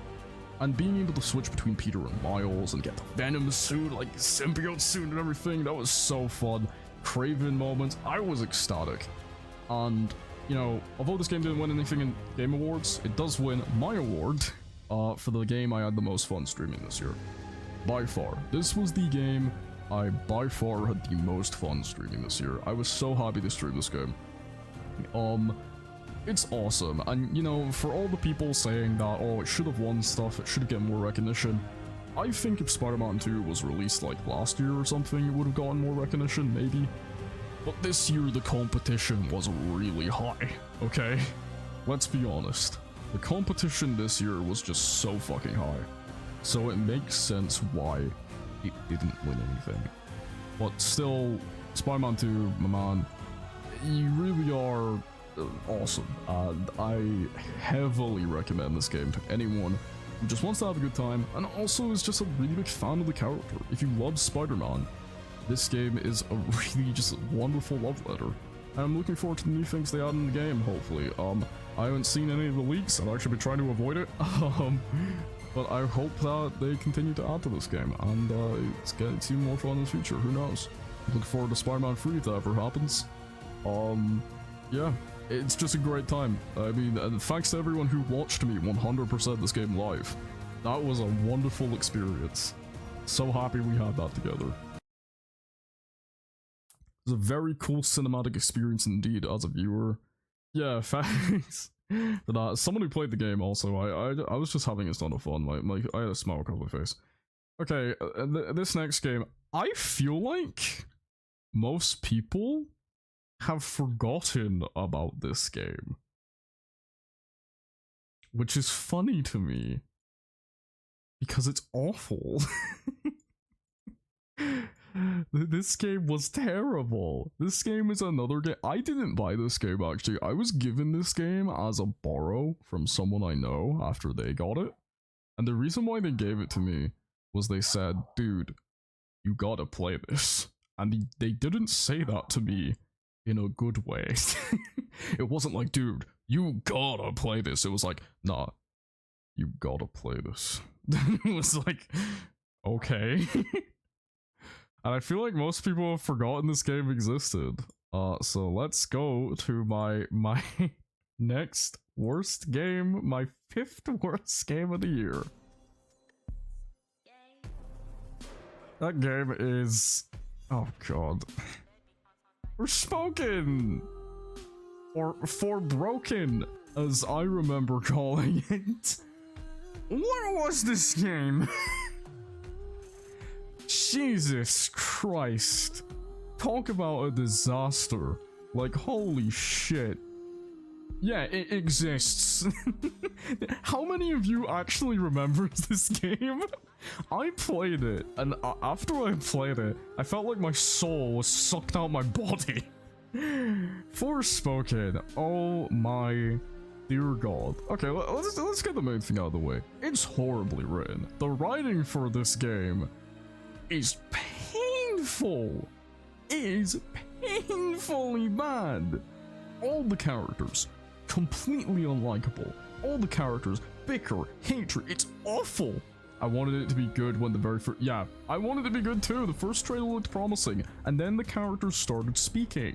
And being able to switch between Peter and Miles and get the Venom suit, like symbiote suit and everything, that was so fun. Kraven moments, I was ecstatic. And, you know, although this game didn't win anything in Game Awards, it does win my award for the game I had the most fun streaming this year. By far. This was the game I by far had the most fun streaming this year. I was so happy to stream this game. It's awesome, and you know, for all the people saying that, oh, it should have won stuff, it should have gotten more recognition, I think if Spider-Man 2 was released like last year or something, it would have gotten more recognition, maybe. But this year the competition was really high, okay? Let's be honest. The competition this year was just so fucking high. So it makes sense why it didn't win anything. But still, Spider-Man 2, my man, you really are awesome, and I heavily recommend this game to anyone who just wants to have a good time and also is just a really big fan of the character. If you love Spider-Man, this game is a really just wonderful love letter, and I'm looking forward to the new things they add in the game, hopefully. I haven't seen any of the leaks, I've actually been trying to avoid it, but I hope that they continue to add to this game, and it's getting even more fun in the future, who knows. I'm looking forward to Spider-Man 3 if that ever happens. Yeah. It's just a great time. I mean, thanks to everyone who watched me 100% this game live. That was a wonderful experience. So happy we had that together. It was a very cool cinematic experience indeed as a viewer. Yeah, thanks for that. Someone who played the game also, I was just having a ton of fun. Like I had a smile across my face. Okay, this next game, I feel like most people have forgotten about this game, which is funny to me because it's awful. This game was terrible. This game is another game. I didn't buy this game, actually. I was given this game as a borrow from someone I know after they got it. And the reason why they gave it to me was they said, dude, you gotta play this. And they didn't say that to me in a good way. It wasn't like, dude, you gotta play this. It was like, nah, you gotta play this. It was like, okay. And I feel like most people have forgotten this game existed. So let's go to my next worst game, my 5th worst game of the year. That game is, oh god, Forspoken, or Forbroken, as I remember calling it. What was this game? Jesus Christ. Talk about a disaster. Like, holy shit. Yeah, it exists. How many of you actually remembers this game? I played it, and after I played it, I felt like my soul was sucked out my body. Forspoken. Oh my dear god. Okay, let's get the main thing out of the way. It's horribly written. The writing for this game is painful. It is painfully bad. All the characters completely unlikable. All the characters bicker, hatred. It's awful. I wanted it to be good when the very first, yeah, I wanted it to be good too. The first trailer looked promising, and then the characters started speaking.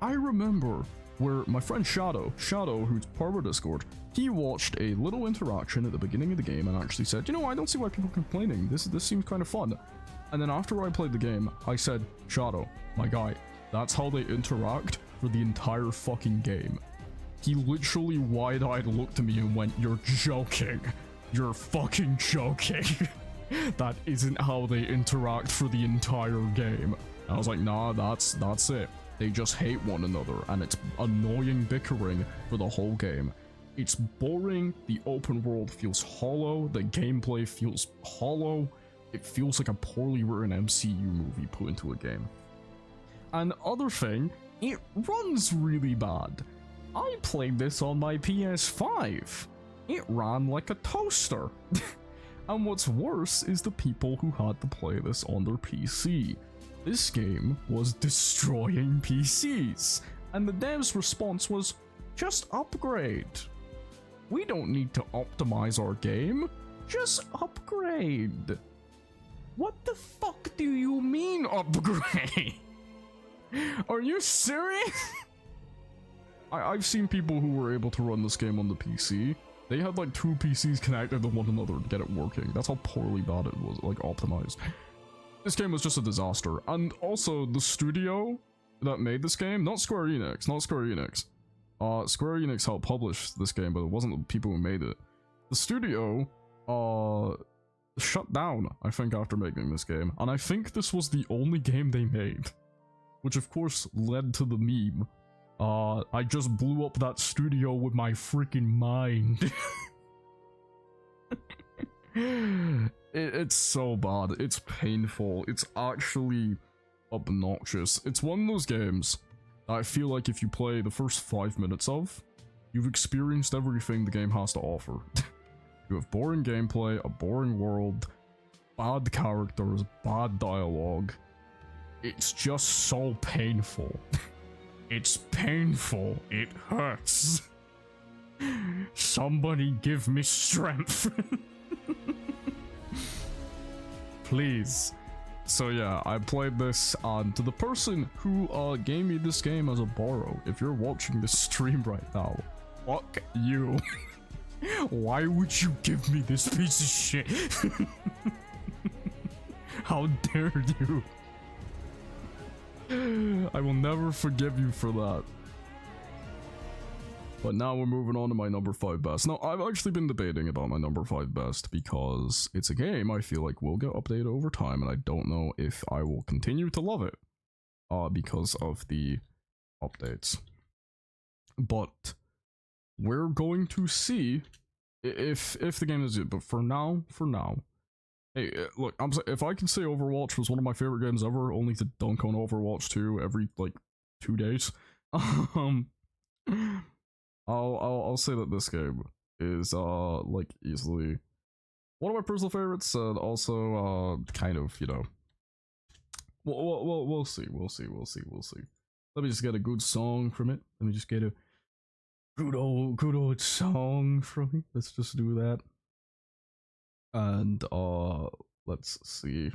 I remember where my friend Shadow, who's part of our Discord, he watched a little interaction at the beginning of the game and actually said, you know, I don't see why people are complaining. This seems kind of fun. And then after I played the game, I said, Shadow, my guy, that's how they interact for the entire fucking game. He literally wide-eyed looked at me and went, you're joking. You're fucking joking. That isn't how they interact for the entire game. And I was like, nah, that's it. They just hate one another, and it's annoying bickering for the whole game. It's boring, the open world feels hollow, the gameplay feels hollow, it feels like a poorly written MCU movie put into a game. And other thing, it runs really bad. I played this on my PS5. It ran like a toaster. And what's worse is the people who had to play this on their PC. This game was destroying PCs, and the devs' response was, just upgrade. We don't need to optimize our game, just upgrade. What the fuck do you mean upgrade? Are you serious? I've seen people who were able to run this game on the PC. They had like 2 PCs connected to one another to get it working. That's how poorly bad it was, like optimized. This game was just a disaster. And also, the studio that made this game, not Square Enix. Square Enix helped publish this game, but it wasn't the people who made it. The studio, shut down, I think, after making this game. And I think this was the only game they made. Which of course led to the meme. I just blew up that studio with my freaking mind. It's so bad. It's painful. It's actually obnoxious. It's one of those games that I feel like if you play the first 5 minutes of, you've experienced everything the game has to offer. You have boring gameplay, a boring world, bad characters, bad dialogue. It's just so painful. It's painful. It hurts. Somebody give me strength. Please. So yeah, I played this, and to the person who gave me this game as a borrow, if you're watching this stream right now, fuck you. Why would you give me this piece of shit? How dare you? I will never forgive you for that. But now we're moving on to my number 5 best. Now, I've actually been debating about my number 5 best because it's a game I feel like will get updated over time, and I don't know if I will continue to love it because of the updates. But we're going to see if the game is it. But for now, Hey, look, if I can say Overwatch was one of my favorite games ever, only to dunk on Overwatch 2 every like 2 days, um, I'll say that this game is like easily one of my personal favorites, and also kind of, you know, we'll see. Let me just get a good song from it. Let me just get a good old song from it. Let's just do that. And let's see.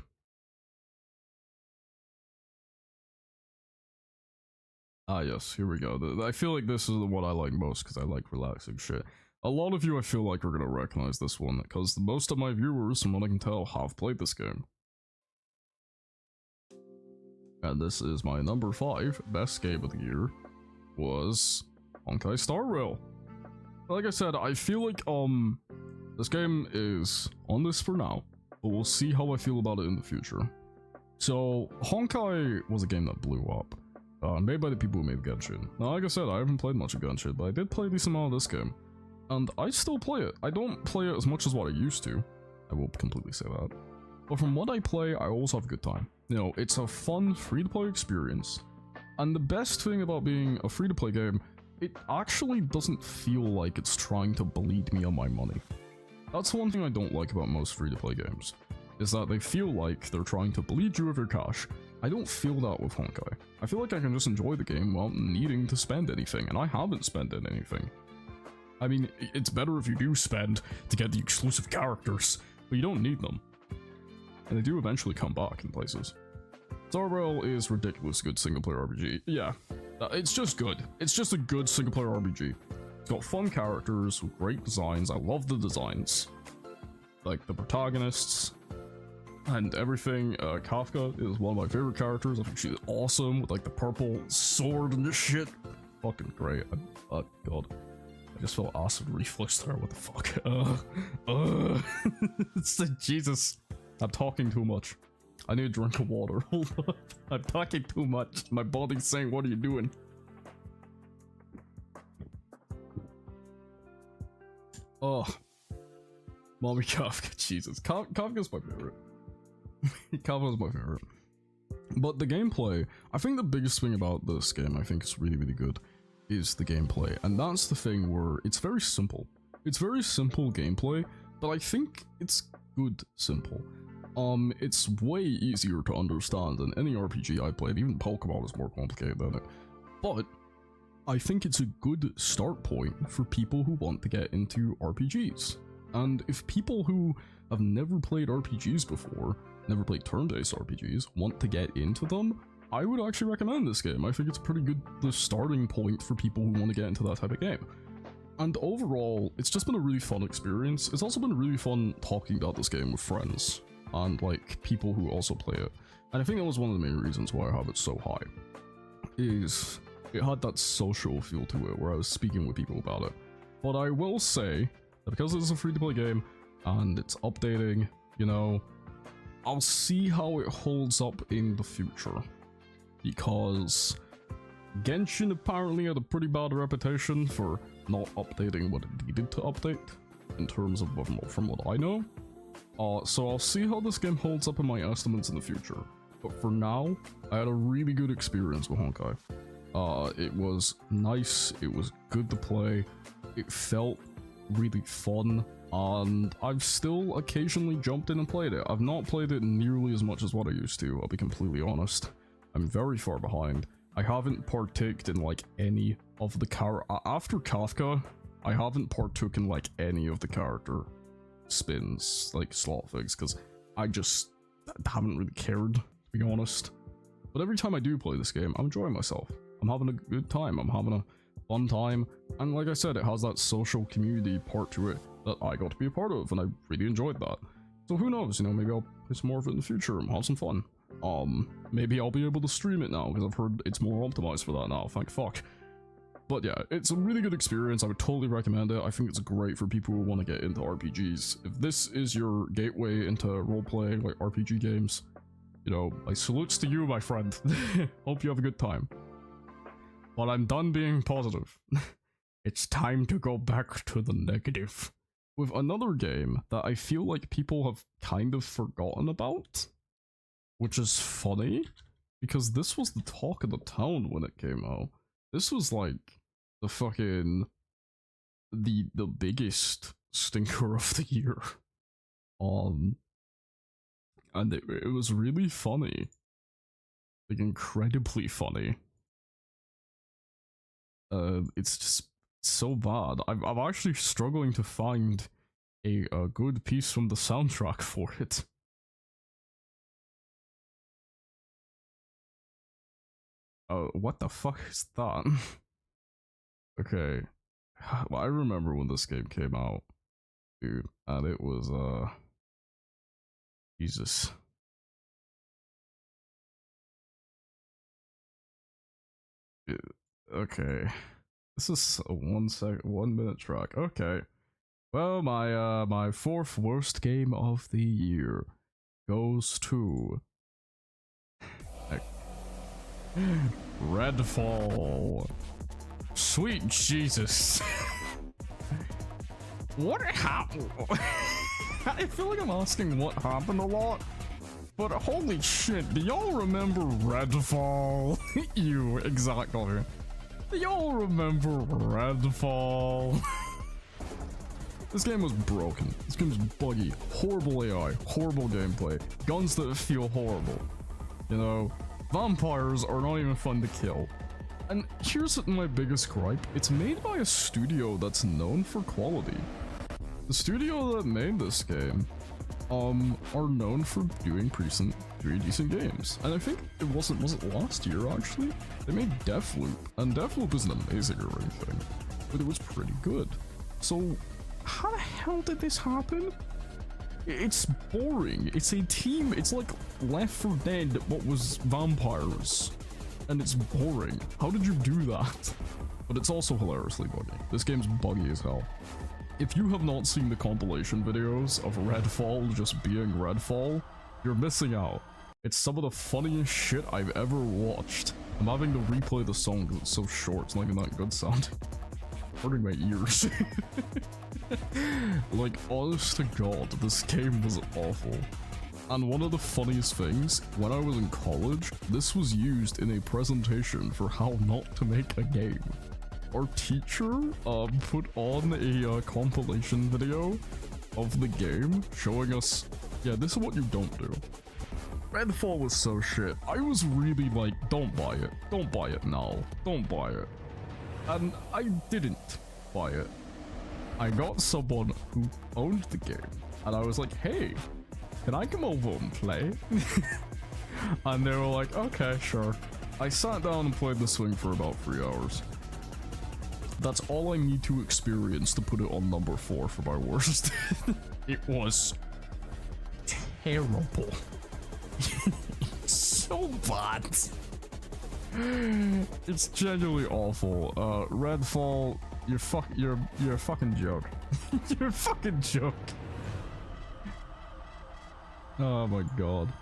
Ah, yes, here we go. I feel like this is the one I like most because I like relaxing shit. A lot of you, I feel like, are gonna recognize this one because most of my viewers, from what I can tell, have played this game. And this is my number 5 best game of the year, was Honkai Star Rail. Like I said, I feel like this game is on this for now, but we'll see how I feel about it in the future. So Honkai was a game that blew up, made by the people who made Genshin. Now, like I said, I haven't played much of Genshin, but I did play a decent amount of this game, and I still play it. I don't play it as much as what I used to, I will completely say that, but from what I play, I always have a good time. You know, it's a fun, free-to-play experience, and the best thing about being a free-to-play game, it actually doesn't feel like it's trying to bleed me on my money. That's one thing I don't like about most free-to-play games, is that they feel like they're trying to bleed you of your cash. I don't feel that with Honkai. I feel like I can just enjoy the game without needing to spend anything, and I haven't spent anything. I mean, it's better if you do spend to get the exclusive characters, but you don't need them. And they do eventually come back in places. Star Rail is ridiculous good single-player RPG. Yeah, it's just good. It's just a good single-player RPG. It's got fun characters with great designs. I love the designs. Like, the protagonists and everything. Kafka is one of my favorite characters. I think she's awesome with, like, the purple sword and this shit. Fucking great. Oh, God. I just felt acid reflex there. What the fuck? It's like, Jesus. I'm talking too much. I need a drink of water. Hold up. I'm talking too much. My body's saying, what are you doing? Oh. Mommy Kafka. Jesus. Kafka's my favorite. Kafka's my favorite. But the gameplay, I think the biggest thing about this game, I think is really, really good, is the gameplay. And that's the thing where it's very simple. It's very simple gameplay, but I think it's good simple. It's way easier to understand than any RPG I played. Even Pokemon is more complicated than it. But I think it's a good start point for people who want to get into RPGs. And if people who have never played RPGs before, never played turn-based RPGs, want to get into them, I would actually recommend this game. I think it's a pretty good starting point for people who want to get into that type of game. And overall, it's just been a really fun experience. It's also been really fun talking about this game with friends and like people who also play it. And I think that was one of the main reasons why I have it so high, is it had that social feel to it where I was speaking with people about it. But I will say that because it's a free-to-play game and it's updating, you know, I'll see how it holds up in the future, because Genshin apparently had a pretty bad reputation for not updating what it needed to update, in terms of from what I know. So I'll see how this game holds up in my estimates in the future. But for now, I had a really good experience with Honkai. It was nice, it was good to play, it felt really fun, and I've still occasionally jumped in and played it. I've not played it nearly as much as what I used to, I'll be completely honest. I'm very far behind. I haven't partaked in like any of the after Kafka, I haven't partook in like any of the character spins, like slot figs, because I just haven't really cared, to be honest. But every time I do play this game, I'm enjoying myself. I'm having a good time, I'm having a fun time, and like I said, it has that social community part to it that I got to be a part of, and I really enjoyed that. So who knows, you know, maybe I'll play some more of it in the future and have some fun. Maybe I'll be able to stream it now, because I've heard it's more optimized for that now, thank fuck. But yeah, it's a really good experience. I would totally recommend it. I think it's great for people who want to get into RPGs. If this is your gateway into roleplay, like RPG games, you know, I salutes to you, my friend. Hope you have a good time. But I'm done being positive. It's time to go back to the negative. with another game that I feel like people have kind of forgotten about, which is funny, because this was the talk of the town when it came out. This was like the fucking the biggest stinker of the year. And it was really funny. Like incredibly funny. It's just so bad. I'm actually struggling to find a good piece from the soundtrack for it. What the fuck is that? Okay. Well, I remember when this game came out, dude, and it was, Jesus. Okay. This is a 1 minute track. Okay. Well, my fourth worst game of the year goes to Redfall. Sweet Jesus. What happened? I feel like I'm asking what happened a lot, but holy shit, do y'all remember Redfall? You, exactly. Do y'all remember Redfall? This game was broken. This game was buggy. Horrible AI. Horrible gameplay. Guns that feel horrible. You know, vampires are not even fun to kill. And here's my biggest gripe. It's made by a studio that's known for quality. The studio that made this game are known for doing pretty decent games. And I think was it last year actually? They made Deathloop, and Deathloop isn't amazing or anything, but it was pretty good. So how the hell did this happen? It's boring. It's a team. It's like Left 4 Dead, what was vampires, and it's boring. How did you do that? But it's also hilariously buggy. This game's buggy as hell. If you have not seen the compilation videos of Redfall just being Redfall, you're missing out. It's some of the funniest shit I've ever watched. I'm having to replay the song because it's so short. It's not even that good sound. Hurting my ears. Like, honest to God, this game was awful. And one of the funniest things, when I was in college, this was used in a presentation for how not to make a game. Our teacher put on a compilation video of the game showing us, yeah, this is what you don't do. Redfall was so shit. I was really like, don't buy it. Don't buy it now. Don't buy it. And I didn't buy it. I got someone who owned the game, and I was like, hey, can I come over and play? And they were like, okay, sure. I sat down and played the swing for about 3 hours. That's all I need to experience to put it on number 4 for my worst. It was terrible. So bad. It's genuinely awful. Redfall, you're a fucking joke. You're a fucking joke. Oh my god.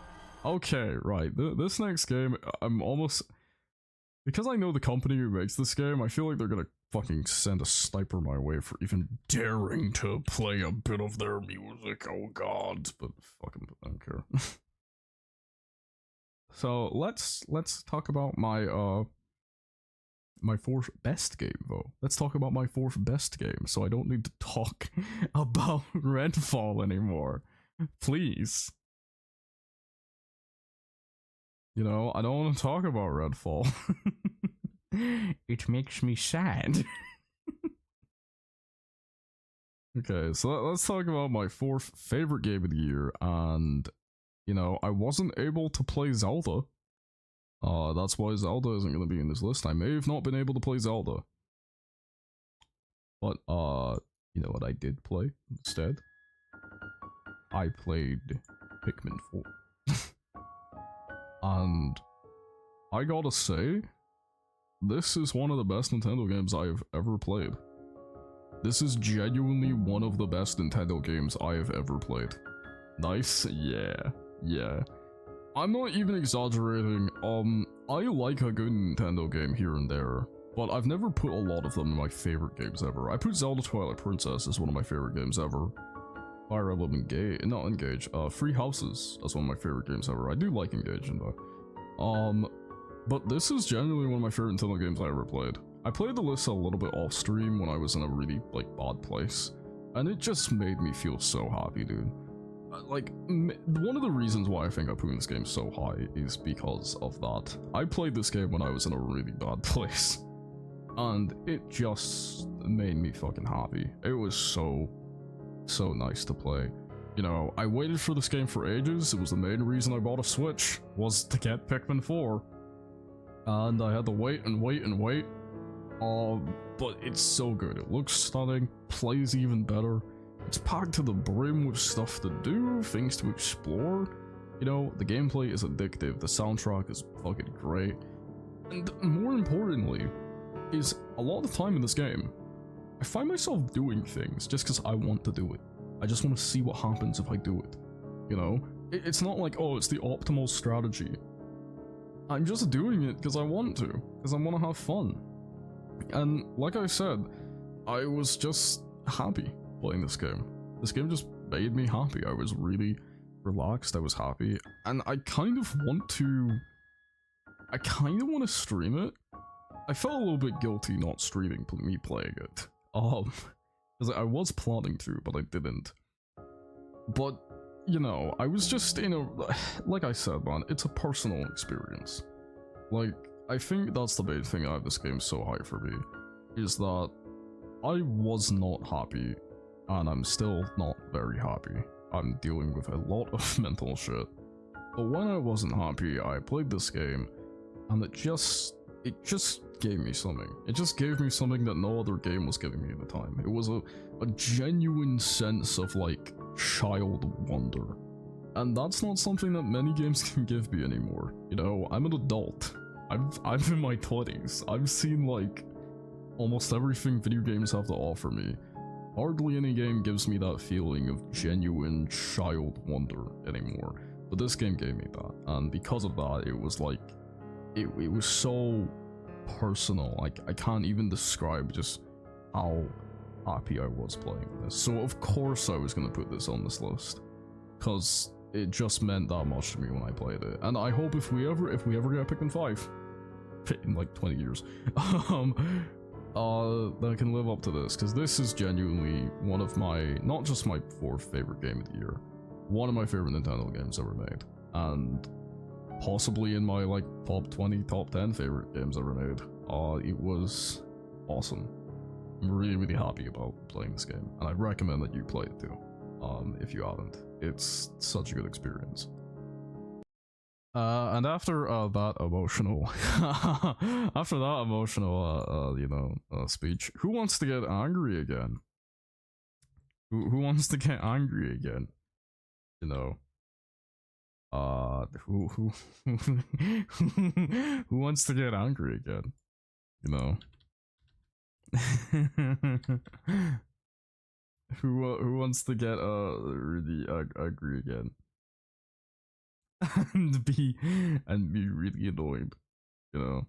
Okay, right. This next game, I'm almost, because I know the company who makes this game, I feel like they're gonna fucking send a sniper my way for even daring to play a bit of their music. Oh god. But fucking, I don't care. So let's talk about my my 4th best game though. Let's talk about my 4th best game, so I don't need to talk about Redfall anymore. Please. You know, I don't want to talk about Redfall. It makes me sad. Okay, so let's talk about my 4th favorite game of the year, and you know, I wasn't able to play Zelda. That's why Zelda isn't going to be in this list. I may have not been able to play Zelda. But, you know what I did play instead? I played Pikmin 4. And I gotta say, this is one of the best Nintendo games I have ever played. This is genuinely one of the best Nintendo games I have ever played. Nice? Yeah. I'm not even exaggerating. I like a good Nintendo game here and there. but I've never put a lot of them in my favorite games ever. I put Zelda Twilight Princess as one of my favorite games ever. Fire Emblem Engage, not Engage, Free Houses as one of my favorite games ever. I do like Engage in though. But this is genuinely one of my favorite Nintendo games I ever played. I played Alyssa a little bit off stream when I was in a really, like, bad place. And it just made me feel so happy, dude. Like, one of the reasons why I think I put this game so high is because of that. I played this game when I was in a really bad place. And it just made me fucking happy. It was so nice to play. You know, I waited for this game for ages. It was the main reason I bought a Switch, was to get Pikmin 4. And I had to wait and wait and wait. But it's so good. It looks stunning, plays even better. It's packed to the brim with stuff to do, things to explore. You know, the gameplay is addictive, the soundtrack is fucking great. And more importantly, is a lot of the time in this game, I find myself doing things just because I want to do it. I just want to see what happens if I do it. You know? It's not like, oh, it's the optimal strategy. I'm just doing it because I want to, because I want to have fun. And like I said, I was just happy playing this game. This game just made me happy. I was really relaxed, I was happy, and I kind of want to stream it. I felt a little bit guilty not streaming me playing it. Because I was planning to, but I didn't. But, you know, I was just in a, like I said, man, it's a personal experience. Like, I think that's the big thing out of this game so high for me, is that I was not happy, and I'm still not very happy. I'm dealing with a lot of mental shit. But when I wasn't happy, I played this game, and it just gave me something. It just gave me something that no other game was giving me at the time. It was a genuine sense of, like, child wonder. And that's not something that many games can give me anymore. You know, I'm an adult. I'm in my 20s. I've seen, like, almost everything video games have to offer me. Hardly any game gives me that feeling of genuine child wonder anymore. But this game gave me that. And because of that, it was like, it was so personal. Like, I can't even describe just how happy I was playing this. So of course I was going to put this on this list, because it just meant that much to me when I played it. And I hope if we ever get Pikmin 5 in like 20 years, that I can live up to this, because this is genuinely one of my, not just my 4th favorite game of the year, one of my favorite Nintendo games ever made, and possibly in my like top 20, top 10 favorite games ever made. It was awesome. I'm really, really happy about playing this game, and I recommend that you play it too, if you haven't. It's such a good experience. And after that emotional, you know, speech, who wants to get angry again? Who wants to get angry again? You know, who wants to get angry again? You know, who wants to get really angry again? and be really annoyed, you know.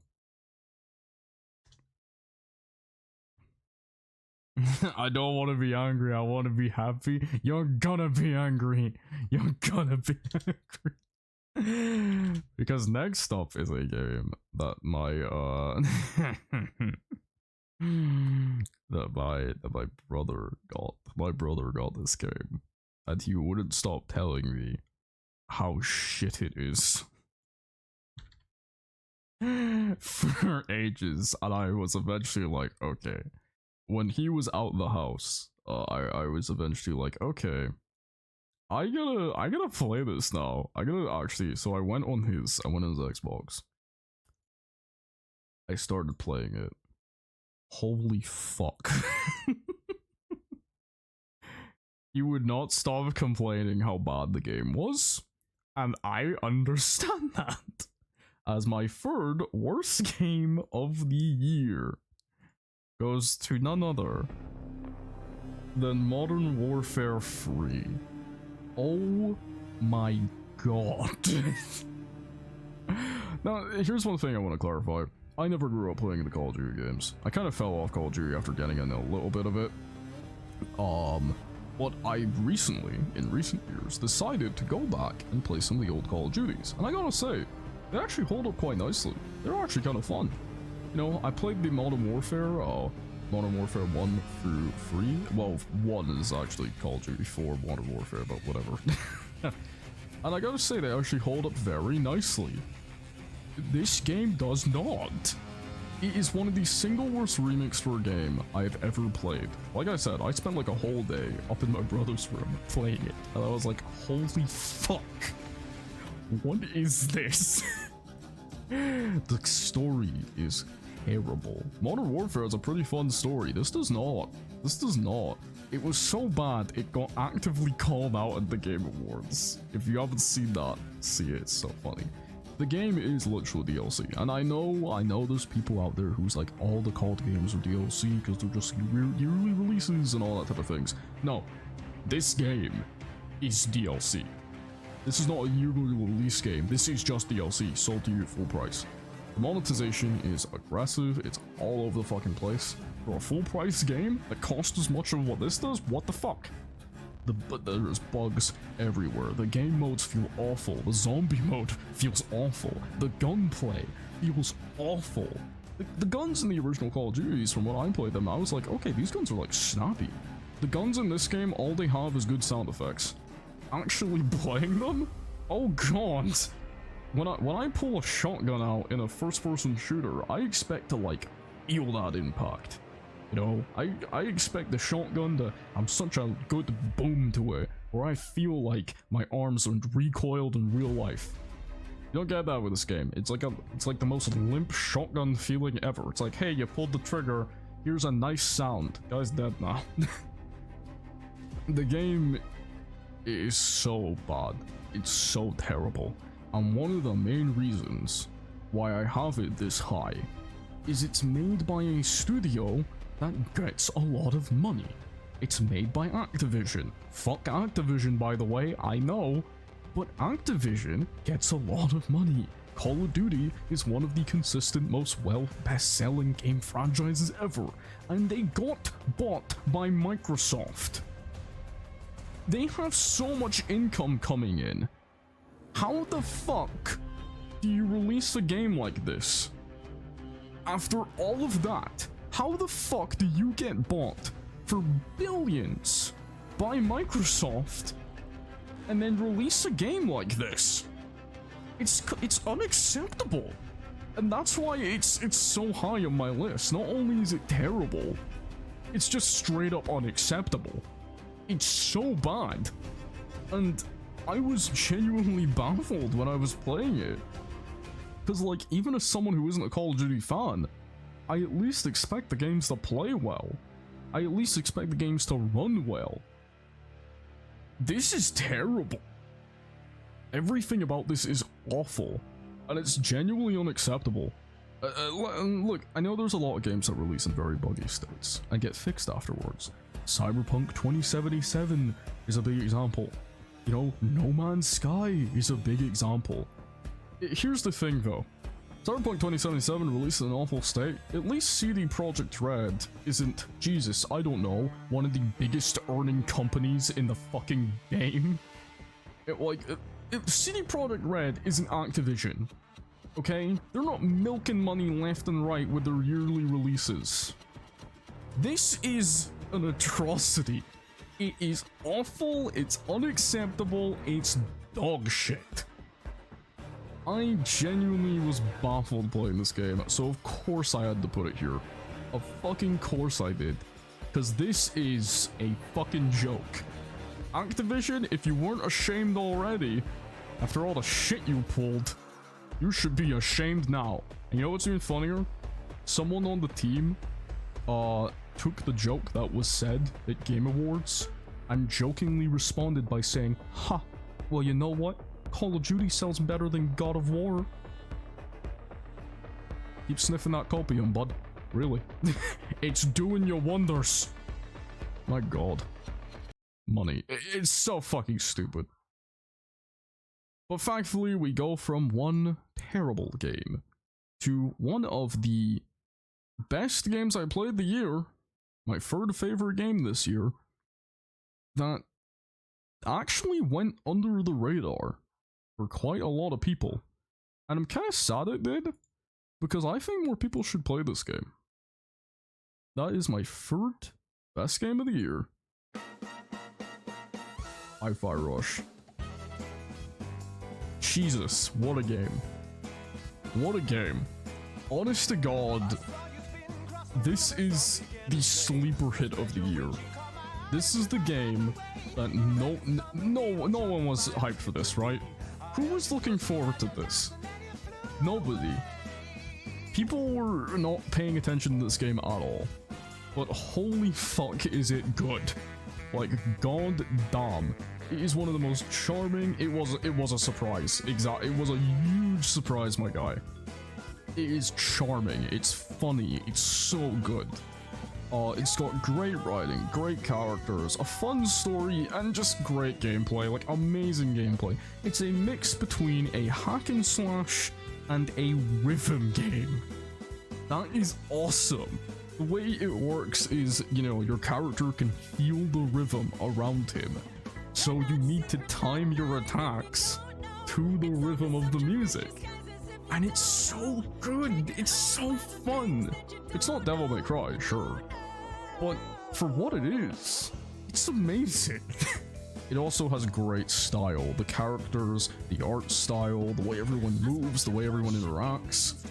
I don't want to be angry, I want to be happy. You're gonna be angry. You're gonna be angry. Because next up is a game that my that my brother got. My brother got this game, and he wouldn't stop telling me how shit it is for ages, and I was eventually like, okay. When he was out the house, I was eventually like, okay, I gotta play this now. I gotta actually. So I went on his Xbox. I started playing it. Holy fuck. He would not stop complaining how bad the game was. And I understand that, as my 3rd worst game of the year goes to none other than Modern Warfare 3. Oh my god. Now, here's one thing I want to clarify. I never grew up playing the Call of Duty games. I kind of fell off Call of Duty after getting in a little bit of it. But I recently, in recent years, decided to go back and play some of the old Call of Duties. And I gotta say, they actually hold up quite nicely. They're actually kind of fun. You know, I played the Modern Warfare 1 through 3. Well, 1 is actually Call of Duty 4 Modern Warfare, but whatever. And I gotta say, they actually hold up very nicely. This game does not. It is one of the single worst remakes for a game I have ever played. Like I said, I spent like a whole day up in my brother's room playing it, and I was like, holy fuck. What is this? The story is terrible. Modern Warfare is a pretty fun story. This does not. This does not. It was so bad, it got actively called out at the Game Awards. If you haven't seen that, see it. It's so funny. The game is literally DLC, and I know there's people out there who's like, all the COD games are DLC because they're just yearly releases and all that type of things. No, this game is DLC. This is not a yearly release game. This is just DLC sold to you at full price. The monetization is aggressive. It's all over the fucking place. For a full price game that costs as much of what this does, what the fuck? But there's bugs everywhere. The game modes feel awful. The zombie mode feels awful. The gunplay feels awful. The guns in the original Call of Duties, from what I played them, I was like, okay, these guns are like snappy. The guns in this game, all they have is good sound effects. Actually playing them? Oh god. When I pull a shotgun out in a first-person shooter, I expect to like feel that impact. You know, I expect the shotgun to have such a good boom to it, where I feel like my arms are recoiled in real life. You don't get that with this game. It's like the most limp shotgun feeling ever. It's like, hey, you pulled the trigger, here's a nice sound. Guy's dead now. The game is so bad. It's so terrible. And one of the main reasons why I have it this high is it's made by a studio that gets a lot of money. It's made by Activision. Fuck Activision, by the way, I know, but Activision gets a lot of money. Call of Duty is one of the consistent, most best-selling game franchises ever, and they got bought by Microsoft. They have so much income coming in. How the fuck do you release a game like this? After all of that, how the fuck do you get bought for billions by Microsoft and then release a game like this? It's unacceptable. And that's why it's so high on my list. Not only is it terrible, it's just straight up unacceptable. It's so bad. And I was genuinely baffled when I was playing it. Because, like, even as someone who isn't a Call of Duty fan, I at least expect the games to play well. I at least expect the games to run well. This is terrible. Everything about this is awful, and it's genuinely unacceptable. Look, I know there's a lot of games that release in very buggy states and get fixed afterwards. Cyberpunk 2077 is a big example. You know, No Man's Sky is a big example. Here's the thing though. Cyberpunk 2077 released in an awful state. At least CD Projekt Red isn't, Jesus, I don't know, one of the biggest earning companies in the fucking game. CD Projekt Red isn't Activision. Okay? They're not milking money left and right with their yearly releases. This is an atrocity. It is awful, it's unacceptable, it's dog shit. I genuinely was baffled playing this game, so of course I had to put it here. Of fucking course I did. Because this is a fucking joke. Activision, if you weren't ashamed already, after all the shit you pulled, you should be ashamed now. And you know what's even funnier? Someone on the team, took the joke that was said at Game Awards and jokingly responded by saying, "Ha, well, you know what? Call of Duty sells better than God of War." Keep sniffing that copium, bud. Really. It's doing you wonders. My god. Money. It's so fucking stupid. But thankfully, we go from one terrible game to one of the best games I played the year, my third favorite game this year, that actually went under the radar for quite a lot of people. And I'm kind of sad it did, because I think more people should play this game. That is my third best game of the year. Hi-Fi Rush. Jesus, what a game. What a game. Honest to God, this is the sleeper hit of the year. This is the game that no one was hyped for this, right? Who was looking forward to this? Nobody. People were not paying attention to this game at all. But holy fuck is it good. Like, god damn. It is one of the most charming. It was a surprise. Exactly. It was a huge surprise, my guy. It is charming. It's funny. It's so good. It's got great writing, great characters, a fun story, and just great gameplay. Like, amazing gameplay. It's a mix between a hack and slash and a rhythm game. That is awesome. The way it works is, you know, your character can feel the rhythm around him. So you need to time your attacks to the rhythm of the music. And it's so good. It's so fun. It's not Devil May Cry, sure. But for what it is, it's amazing. It also has great style. The characters, the art style, the way everyone moves, the way everyone interacts.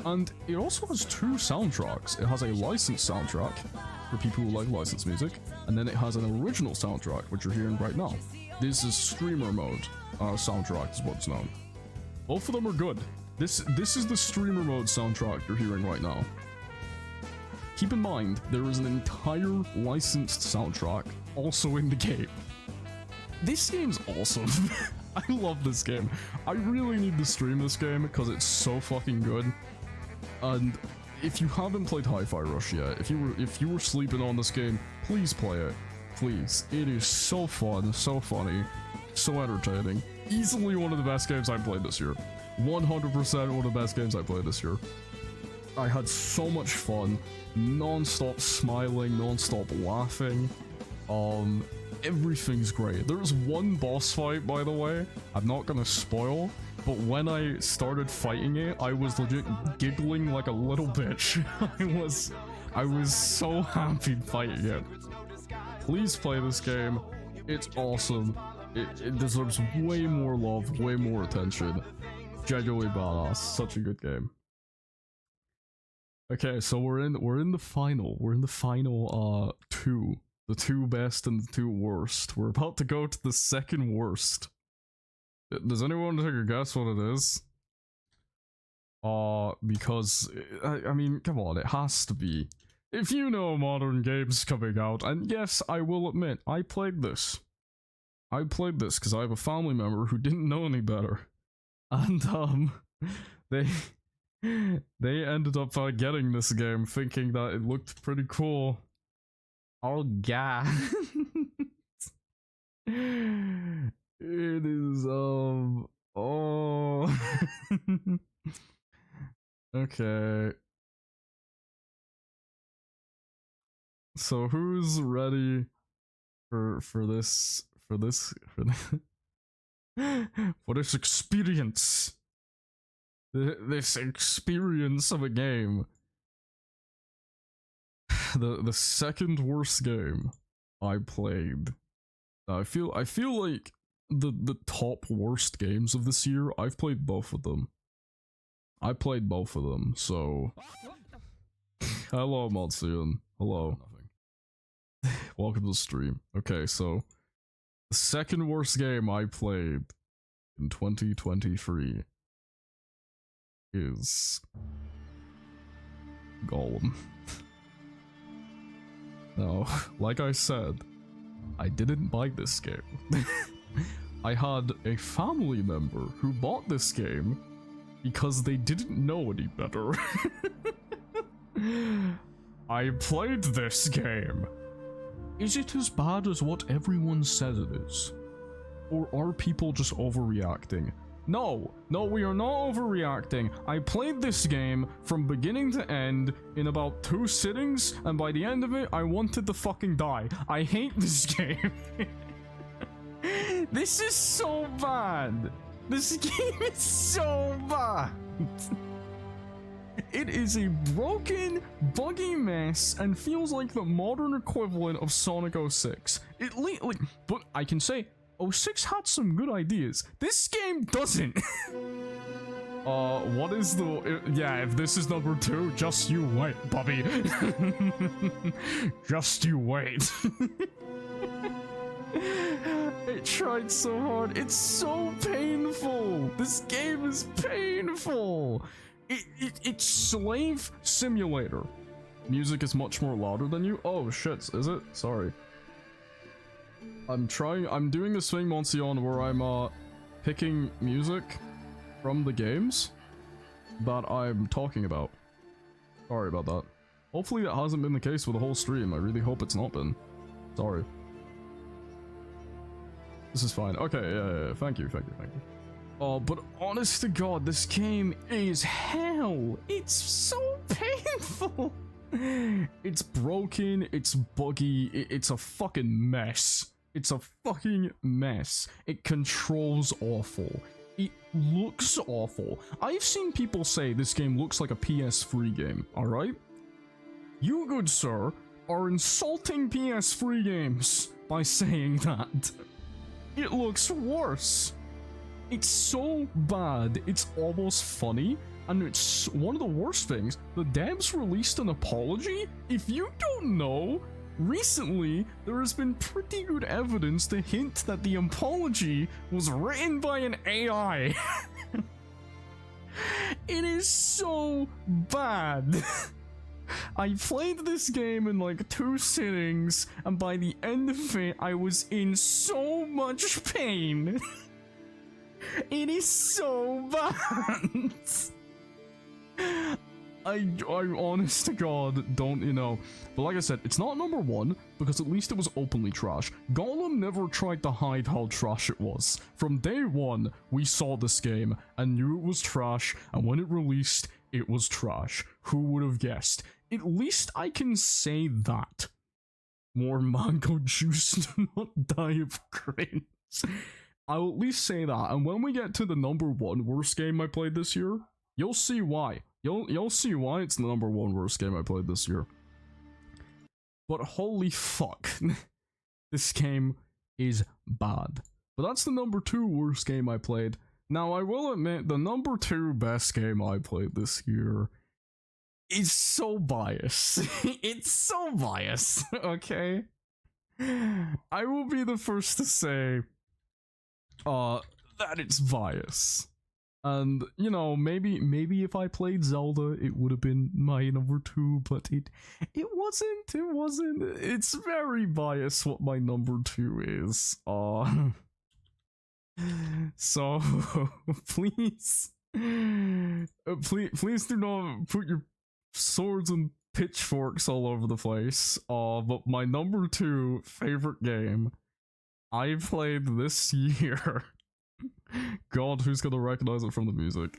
And it also has two soundtracks. It has a licensed soundtrack for people who like licensed music, and then it has an original soundtrack, which you're hearing right now. This is streamer mode soundtrack is what's known. Both of them are good. This is the streamer mode soundtrack you're hearing right now. Keep in mind, there is an entire licensed soundtrack also in the game. This game's awesome. I love this game. I really need to stream this game because it's so fucking good. And if you haven't played Hi-Fi Rush yet, if you were sleeping on this game, please play it. Please. It is so fun, so funny, so entertaining. Easily one of the best games I've played this year. 100% one of the best games I played this year. I had so much fun, non-stop smiling, non-stop laughing. Everything's great. There was one boss fight, by the way, I'm not gonna spoil, but when I started fighting it, I was legit giggling like a little bitch. I was so happy fighting it. Please play this game. It's awesome. It deserves way more love, way more attention. Genuinely badass. Such a good game. Okay, so we're in the final. We're in the final two. The two best and the two worst. We're about to go to the second worst. Does anyone take a guess what it is? Because, I mean, come on, it has to be. If you know modern games coming out, and yes, I will admit, I played this. I played this because I have a family member who didn't know any better. And, they ended up getting this game thinking that it looked pretty cool. Oh god. It is oh okay. So who's ready for this experience? This experience of a game. The second worst game I played. I feel like the top worst games of this year, I've played both of them. I played both of them, so hello Maltzian. Hello. Welcome to the stream. Okay, so the second worst game I played in 2023 is Golem. Now, like I said, I didn't buy this game. I had a family member who bought this game because they didn't know any better. I played this game. Is it as bad as what everyone says it is? Or are people just overreacting? No, we are not overreacting. I played this game from beginning to end in about 2 sittings, and by the end of it, I wanted to fucking die. I hate this game. This is so bad. This game is so bad. It is a broken, buggy mess and feels like the modern equivalent of Sonic 06. But I can say 06 had some good ideas. This game doesn't. What is the... yeah, if this is number 2, just you wait, Bobby. Just you wait. It tried so hard. It's so painful. This game is painful. It's Slave Simulator. Music is much more louder than you. Oh shit, is it? Sorry. I'm doing this thing, Monsieur, where I'm picking music from the games that I'm talking about. Sorry about that. Hopefully that hasn't been the case for the whole stream. I really hope it's not been. Sorry. This is fine. Okay, yeah. Thank you. But honest to God, this game is hell. It's so painful. It's broken, it's buggy, it's a fucking mess. It's a fucking mess. It controls awful. It looks awful. I've seen people say this game looks like a PS3 game, alright? You, good sir, are insulting PS3 games by saying that. It looks worse. It's so bad, it's almost funny, and it's one of the worst things. The devs released an apology? If you don't know, recently there has been pretty good evidence to hint that the apology was written by an AI. It is so bad. I played this game in like 2 sittings, and by the end of it, I was in so much pain. It is so bad. I'm honest to God, don't, you know. But like I said, it's not number 1, because at least it was openly trash. Gollum never tried to hide how trash it was. From day 1, we saw this game, and knew it was trash, and when it released, it was trash. Who would have guessed? At least I can say that. More mango juice to not die of cringe. I'll at least say that, and when we get to the number 1 worst game I played this year, you'll see why. You'll see why it's the number 1 worst game I played this year. But holy fuck, this game is bad. But that's the number 2 worst game I played. Now I will admit, the number 2 best game I played this year is so biased. It's so biased, okay? I will be the first to say that it's bias. And, you know, maybe if I played Zelda, it would have been my number 2, but it wasn't. It's very biased what my number 2 is. So, please do not put your swords and pitchforks all over the place. But my number 2 favorite game I played this year. God, who's gonna recognize it from the music?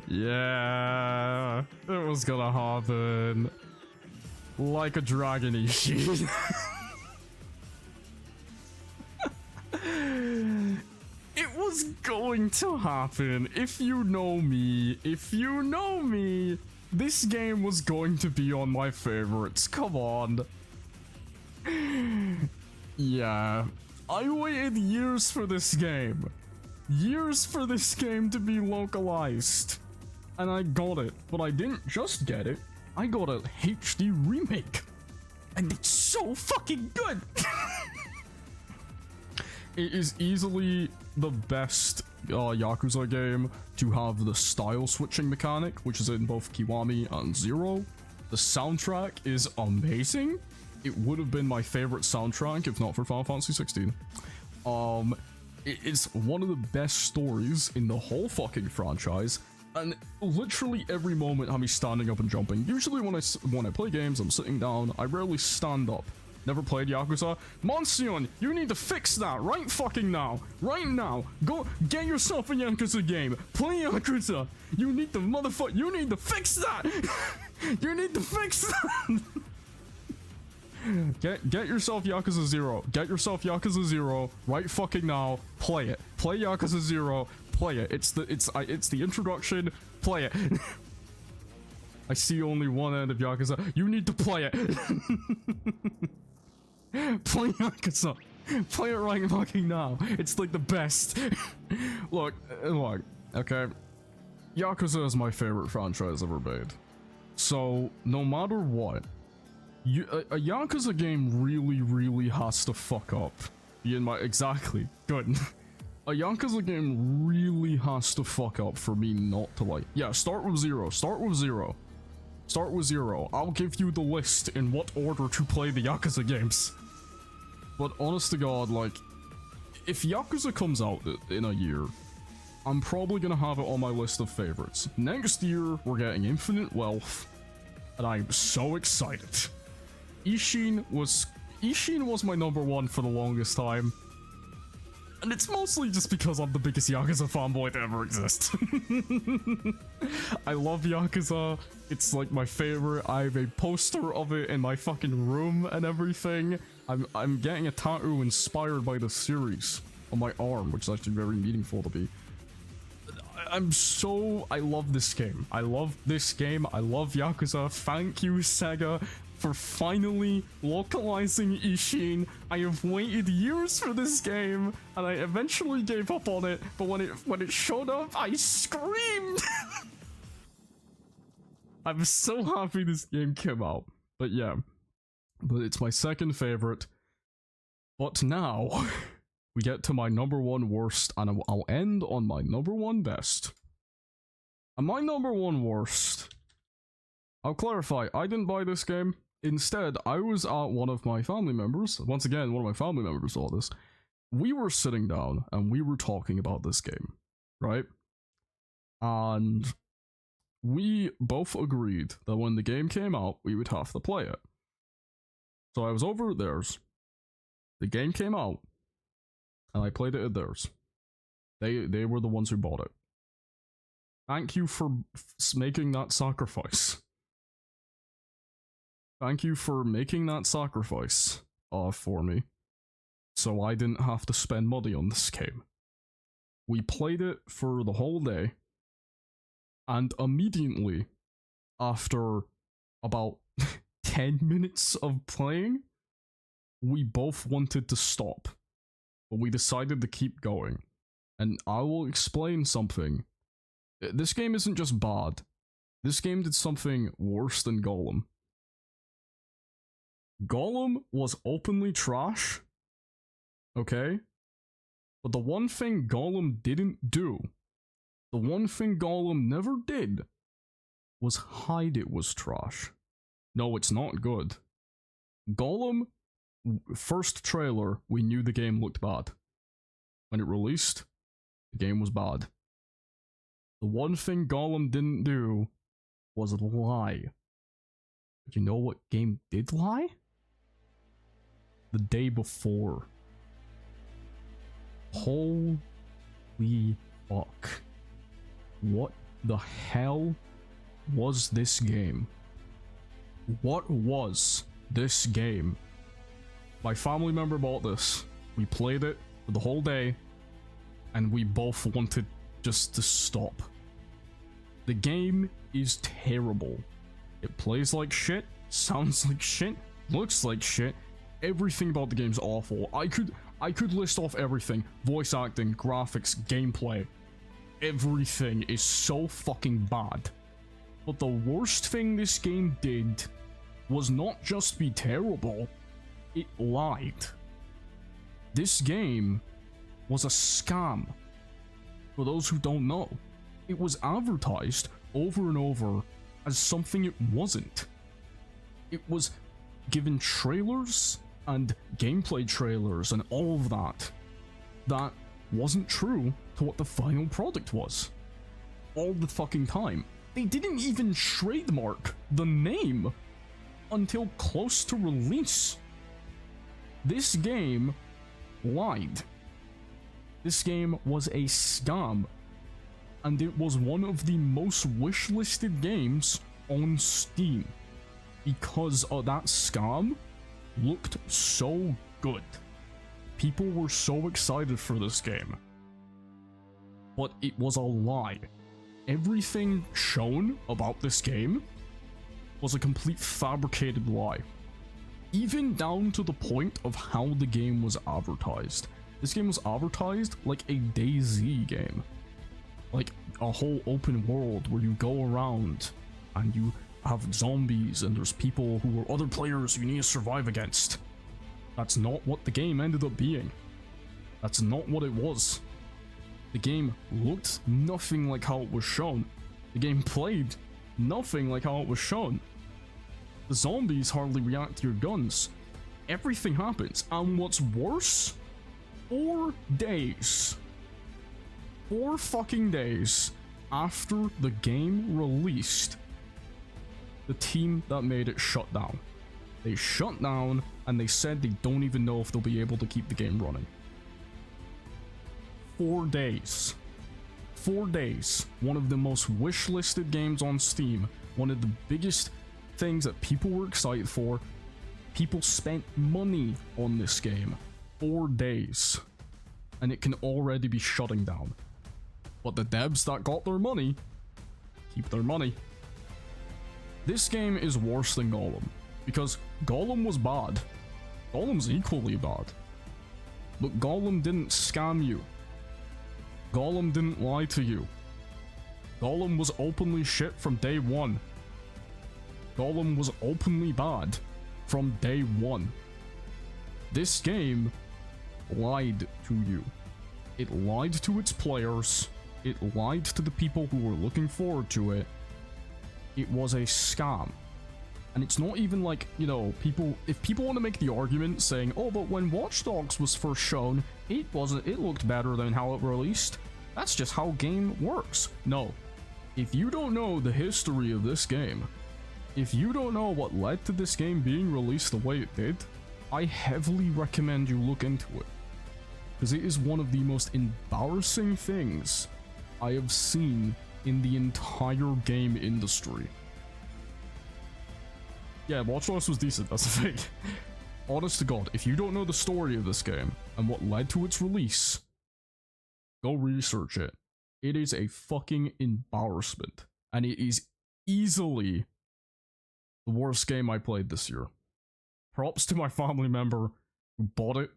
Yeah, it was gonna happen. Like a Dragon Ishi. It was going to happen. If you know me, this game was going to be on my favorites. Come on. Yeah. I waited years for this game. Years for this game to be localized. And I got it. But I didn't just get it. I got a HD remake. And it's so fucking good. It is easily the best Yakuza game to have the style switching mechanic, which is in both Kiwami and Zero. The soundtrack is amazing. It would have been my favorite soundtrack if not for Final Fantasy 16. It's one of the best stories in the whole fucking franchise. And literally every moment I'm standing up and jumping. Usually when I play games, I'm sitting down. I rarely stand up. Never played Yakuza. Monsion, you need to fix that right fucking now. Right now. Go get yourself a Yakuza game. Play Yakuza. You need to you need to fix that. You need to fix that. Get yourself Yakuza 0. Get yourself Yakuza 0 right fucking now. Play it. Play Yakuza 0. Play it. It's the introduction. Play it. I see only one end of Yakuza. You need to play it. Play Yakuza. Play it right fucking now. It's like the best. Look, okay. Yakuza is my favorite franchise ever made. So, no matter what, a Yakuza game really has to fuck up. Exactly. Good. A Yakuza game really has to fuck up for me not to like. Yeah, start with 0. Start with 0. Start with 0. I'll give you the list in what order to play the Yakuza games. But honest to God, like, if Yakuza comes out in a year, I'm probably gonna have it on my list of favorites. Next year, we're getting Infinite Wealth, and I'm so excited. Ishin was my number 1 for the longest time. And it's mostly just because I'm the biggest Yakuza fanboy to ever exist. I love Yakuza. It's like my favorite. I have a poster of it in my fucking room and everything. I'm getting a tattoo inspired by the series on my arm, which is actually very meaningful to me. I love this game. I love this game. I love Yakuza. Thank you, Sega, for finally localizing Ishin. I have waited years for this game, and I eventually gave up on it, but when it showed up, I screamed! I'm so happy this game came out. But yeah, but it's my second favorite. But now, we get to my number 1 worst, and I'll end on my number 1 best. And my number 1 worst, I'll clarify, I didn't buy this game. Instead, I was at one of my family members. Once again, one of my family members saw this. We were sitting down and we were talking about this game, right? And we both agreed that when the game came out, we would have to play it. So I was over at theirs. The game came out, and I played it at theirs. They were the ones who bought it. Thank you for making that sacrifice. Thank you for making that sacrifice for me, so I didn't have to spend money on this game. We played it for the whole day, and immediately after about 10 minutes of playing, we both wanted to stop, but we decided to keep going. And I will explain something. This game isn't just bad. This game did something worse than Gollum. Gollum was openly trash, okay? But the one thing Gollum didn't do, the one thing Gollum never did, was hide it was trash. No, it's not good. Gollum, first trailer, we knew the game looked bad. When it released, the game was bad. The one thing Gollum didn't do was lie. But you know what game did lie? The day before. Holy fuck. What the hell was this game? What was this game? My family member bought this. We played it for the whole day, and we both wanted just to stop. The game is terrible. It plays like shit, sounds like shit, looks like shit. Everything about the game's awful. I could list off everything. Voice acting, graphics, gameplay. Everything is so fucking bad. But the worst thing this game did was not just be terrible, it lied. This game was a scam. For those who don't know, it was advertised over and over as something it wasn't. It was given trailers and gameplay trailers and all of that wasn't true to what the final product was. all the fucking time. They didn't even trademark the name until close to release. This game lied. This game was a scam. And it was one of the most wishlisted games on Steam. Because that scam looked so good. People were so excited for this game. But it was a lie. Everything shown about this game was a complete fabricated lie. Even down to the point of how the game was advertised. This game was advertised like a DayZ game. Like a whole open world where you go around and you have zombies and there's people who are other players you need to survive against. That's not what the game ended up being. That's not what it was. The game looked nothing like how it was shown. The game played nothing like how it was shown. The zombies hardly react to your guns. Everything happens, and what's worse, 4 days. 4 fucking days after the game released, the team that made it shut down. They shut down, and they said they don't even know if they'll be able to keep the game running. 4 days. 4 days. One of the most wishlisted games on Steam. One of the biggest things that people were excited for. People spent money on this game. 4 days. And it can already be shutting down. But the devs that got their money, keep their money. This game is worse than Gollum. Because Gollum was bad. Gollum's equally bad. But Gollum didn't scam you. Gollum didn't lie to you. Gollum was openly shit from day one. Gollum was openly bad from day one. This game lied to you. It lied to its players. It lied to the people who were looking forward to it. It was a scam. And it's not even like, you know, if people want to make the argument saying, oh, but when Watch Dogs was first shown, it looked better than how it released. That's just how game works. No. If you don't know the history of this game, if you don't know what led to this game being released the way it did, I heavily recommend you look into it. Because it is one of the most embarrassing things I have seen in the entire game industry. Yeah, Watch Dogs was decent, that's the thing. Honest to God, if you don't know the story of this game and what led to its release, go research it. It is a fucking embarrassment. And it is easily the worst game I played this year. Props to my family member who bought it.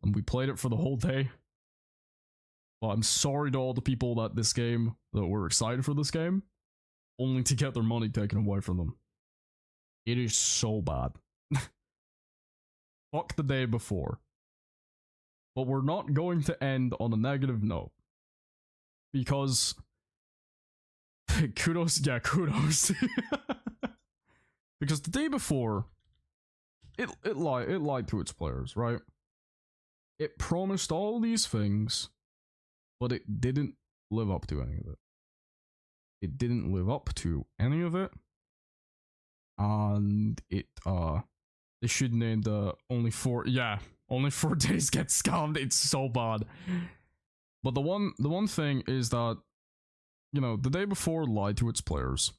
And we played it for the whole day. But I'm sorry to all the people that were excited for this game, only to get their money taken away from them. It is so bad. Fuck the day before. But we're not going to end on a negative note. Because kudos. Because the day before, it lied to its players, right? It promised all these things, but it didn't live up to any of it. It didn't live up to any of it. And they should name the only 4 days get scammed. It's so bad. But the one thing is that, you know, the day before lied to its players.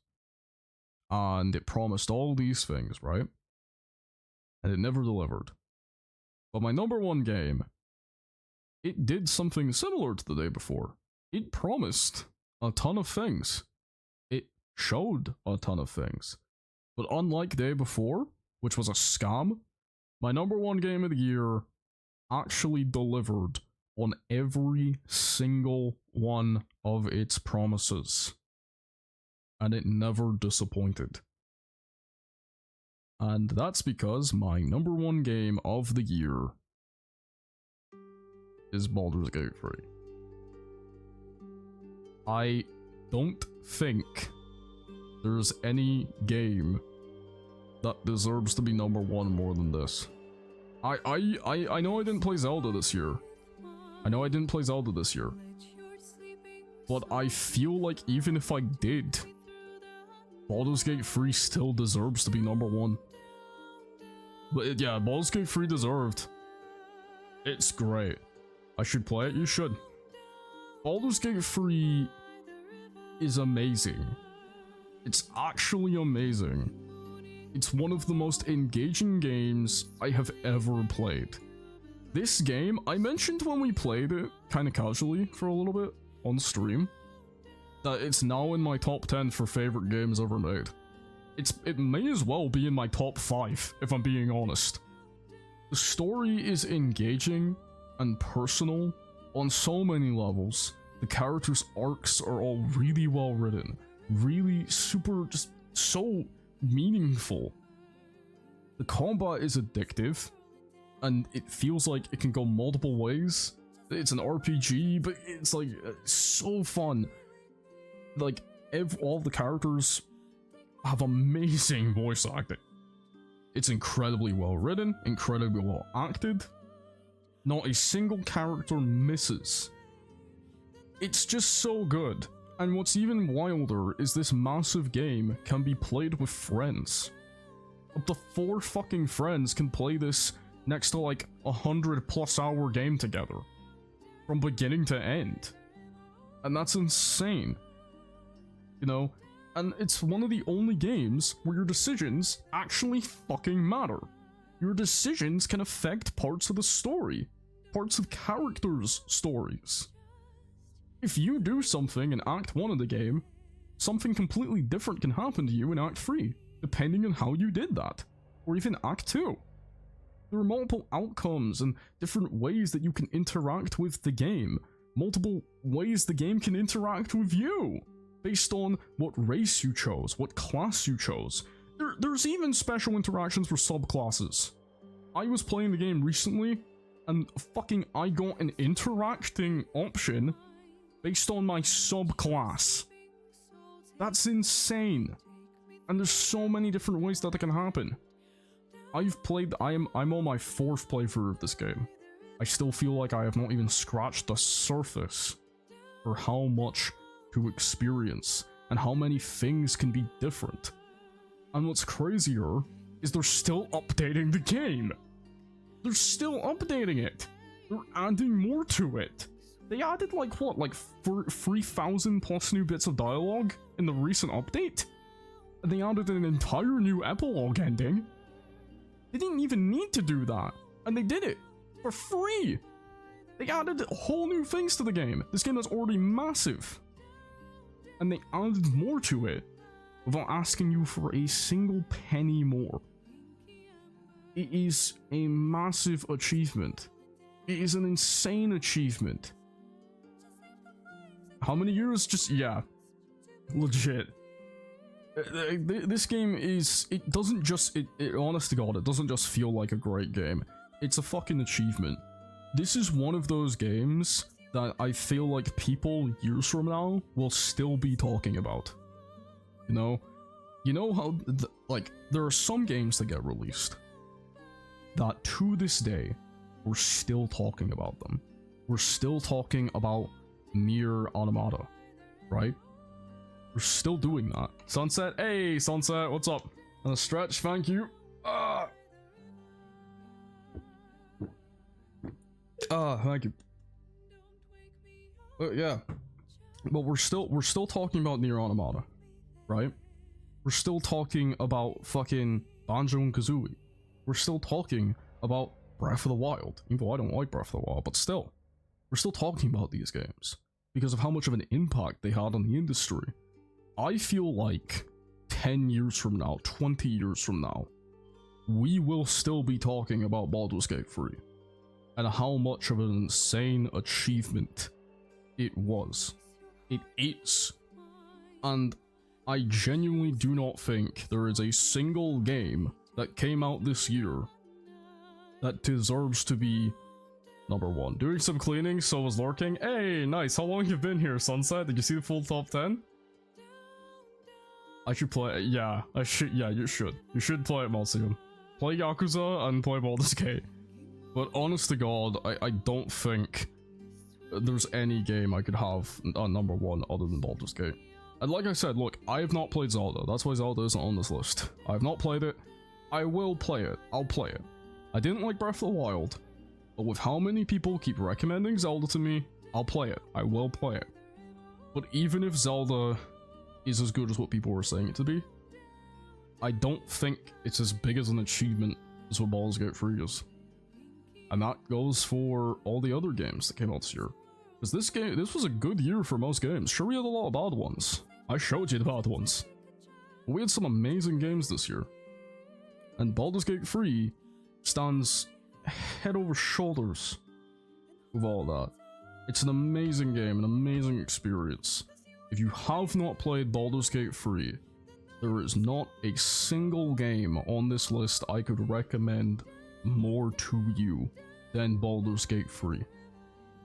And it promised all these things, right? And it never delivered. But my number 1 game, it did something similar to the day before. It promised a ton of things. It showed a ton of things. But unlike day before, which was a scam, my number 1 game of the year actually delivered on every single one of its promises. And it never disappointed. And that's because my number 1 game of the year is Baldur's Gate 3. I don't think there's any game that deserves to be number 1 more than this. I know I didn't play Zelda this year. but I feel like even if I did, Baldur's Gate 3 still deserves to be number 1. But yeah, Baldur's Gate 3 deserved. It's great. I should play it? You should. Baldur's Gate 3 is amazing. It's actually amazing. It's one of the most engaging games I have ever played. This game, I mentioned when we played it, kind of casually for a little bit on stream, that it's now in my top 10 for favorite games ever made. It may as well be in my top 5, if I'm being honest. The story is engaging and personal on so many levels. The characters' arcs are all really well written, really super, just so meaningful. The combat is addictive, and it feels like it can go multiple ways. It's an RPG, but it's like so fun. Like, all the characters have amazing voice acting. It's incredibly well written, incredibly well acted. Not a single character misses. It's just so good. And what's even wilder is this massive game can be played with friends. Up to 4 fucking friends can play this next to like 100+ hour game together. From beginning to end. And that's insane. You know? And it's one of the only games where your decisions actually fucking matter. Your decisions can affect parts of the story. Parts of characters' stories. If you do something in Act 1 of the game, something completely different can happen to you in Act 3, depending on how you did that. Or even Act 2. There are multiple outcomes and different ways that you can interact with the game. Multiple ways the game can interact with you. Based on what race you chose, what class you chose. There's even special interactions for subclasses. I was playing the game recently, and fucking I got an interacting option based on my subclass. That's insane. And there's so many different ways that can happen. I've played, I'm on my 4th playthrough of this game. I still feel like I have not even scratched the surface for how much to experience and how many things can be different. And what's crazier is they're still updating the game. They're still updating it. They're adding more to it. They added like what, like 3,000+ new bits of dialogue in the recent update? And they added an entire new epilogue ending. They didn't even need to do that, and they did it for free. They added whole new things to the game. This game is already massive. And they added more to it without asking you for a single penny more. It is a massive achievement. It is an insane achievement. How many years? Just, yeah. Legit. This game is, it doesn't just, honest to God, it doesn't just feel like a great game. It's a fucking achievement. This is one of those games that I feel like people years from now will still be talking about. You know how, like, there are some games that get released that to this day, we're still talking about them. We're still talking about Nier Automata, right? We're still doing that. Sunset, hey Sunset, what's up? On a stretch, thank you. Thank you. Yeah, but we're still talking about Nier Automata, right? We're still talking about fucking Banjo and Kazooie. We're still talking about Breath of the Wild, even though I don't like Breath of the Wild, but still, we're still talking about these games because of how much of an impact they had on the industry. I feel like 10 years from now, 20 years from now, we will still be talking about Baldur's Gate 3 and how much of an insane achievement it was. It is. And I genuinely do not think there is a single game that came out this year that deserves to be number 1. Doing some cleaning, so was lurking. Hey, nice. How long you been here, Sunset? Did you see the full top 10? I should play it. Yeah, I should. Yeah, you should. You should play it, Malseum. Play Yakuza and play Baldur's Gate. But honest to God, I don't think there's any game I could have on number 1 other than Baldur's Gate. And like I said, look, I have not played Zelda. That's why Zelda isn't on this list. I have not played it. I will play it. I'll play it. I didn't like Breath of the Wild, but with how many people keep recommending Zelda to me, I'll play it. I will play it. But even if Zelda is as good as what people were saying it to be, I don't think it's as big as an achievement as what Baldur's Gate 3 is. And that goes for all the other games that came out this year. Because this was a good year for most games. Sure, we had a lot of bad ones. I showed you the bad ones. But we had some amazing games this year. And Baldur's Gate 3 stands head over shoulders with all that. It's an amazing game, an amazing experience. If you have not played Baldur's Gate 3, there is not a single game on this list I could recommend more to you than Baldur's Gate 3.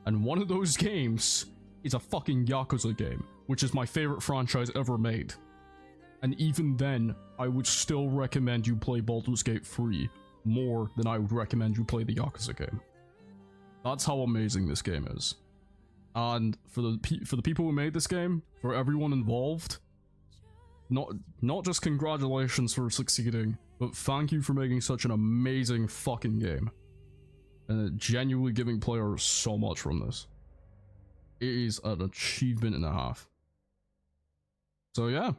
And one of those games is a fucking Yakuza game, which is my favorite franchise ever made. And even then, I would still recommend you play Baldur's Gate 3 more than I would recommend you play the Yakuza game. That's how amazing this game is. And for the people who made this game, for everyone involved, not just congratulations for succeeding, but thank you for making such an amazing fucking game. And genuinely giving players so much from this. It is an achievement and a half. So yeah,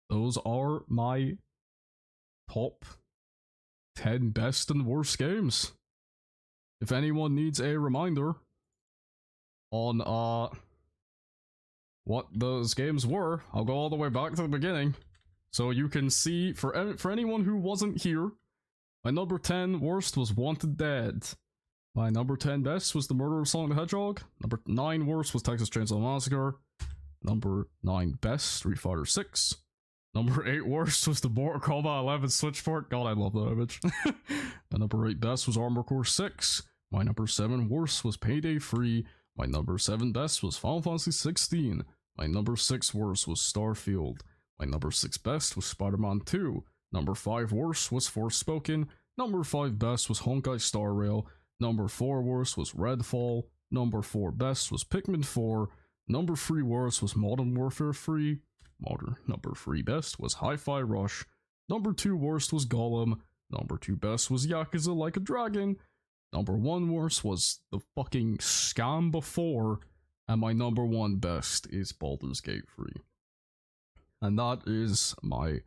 those are my top 10 best and worst games. If anyone needs a reminder on what those games were, I'll go all the way back to the beginning so you can see. For anyone who wasn't here, my number 10 worst was Wanted Dead. My number 10 best was The Murder of Sonic the Hedgehog. Number 9 worst was Texas Chainsaw Massacre. Number 9 best, Street Fighter 6. Number 8 worst was the Mortal Kombat 11 Switch port. God, I love that image. My number 8 best was Armored Core 6. My number 7 worst was Payday 3. My number 7 best was Final Fantasy 16. My number 6 worst was Starfield. My number 6 best was Spider-Man 2. Number 5 worst was Forspoken. Number 5 best was Honkai Star Rail. Number 4 worst was Redfall. Number 4 best was Pikmin 4. Number 3 worst was Modern Warfare 3. Number 3 best was Hi-Fi Rush. Number 2 worst was Gollum. Number 2 best was Yakuza Like a Dragon. Number 1 worst was the fucking scam before. And my number 1 best is Baldur's Gate 3. And that is my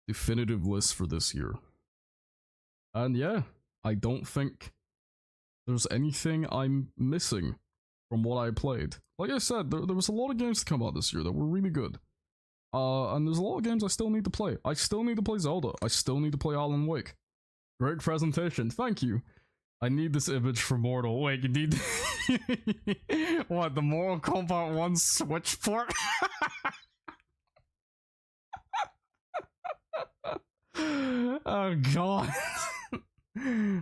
definitive list for this year. And yeah, I don't think there's anything I'm missing from what I played. Like I said, there was a lot of games to come out this year that were really good. And there's a lot of games I still need to play. I still need to play Zelda. I still need to play Alan Wake. Great presentation, thank you. I need this image for Mortal. Wait, you need what, the Mortal Kombat 1 Switch port? Oh god.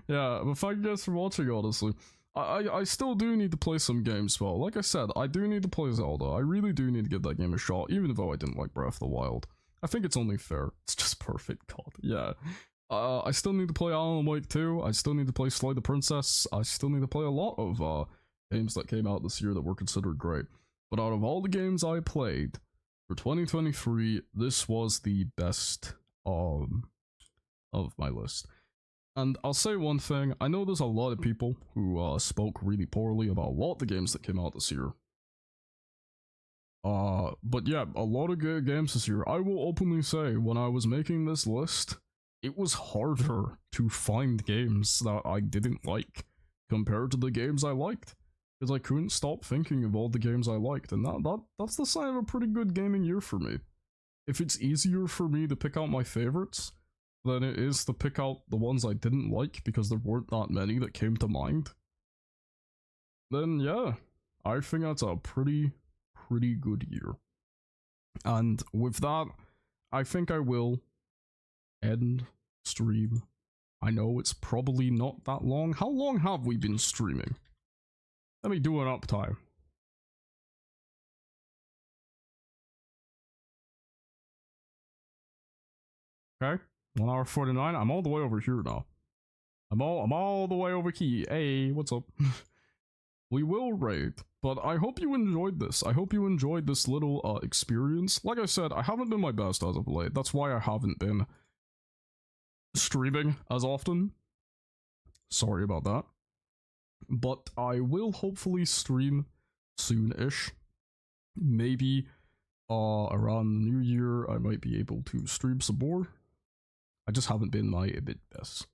Yeah, but thank you guys for watching, honestly. I still do need to play some games, well. Like I said, I do need to play Zelda. I really do need to give that game a shot, even though I didn't like Breath of the Wild. I think it's only fair. It's just perfect, god. Yeah. I still need to play Alan Wake 2. I still need to play Slay the Princess. I still need to play a lot of games that came out this year that were considered great. But out of all the games I played for 2023, this was the best of my list. And I'll say one thing, I know there's a lot of people who spoke really poorly about a lot of the games that came out this year. But yeah, a lot of good games this year. I will openly say, when I was making this list, it was harder to find games that I didn't like compared to the games I liked. Because I couldn't stop thinking of all the games I liked, and that's the sign of a pretty good gaming year for me. If it's easier for me to pick out my favorites than it is to pick out the ones I didn't like because there weren't that many that came to mind, then yeah, I think that's a pretty good year. And with that, I think I will end stream. I know it's probably not that long. How long have we been streaming? Let me do an uptime. Okay, 1 hour 49. I'm all the way over here now. I'm all the way over here. Hey, what's up? we will raid. But I hope you enjoyed this. I hope you enjoyed this little experience. Like I said, I haven't been my best as of late. That's why I haven't been streaming as often. Sorry about that. But I will hopefully stream soon-ish. Maybe around the new year, I might be able to stream some more. I just haven't been my best.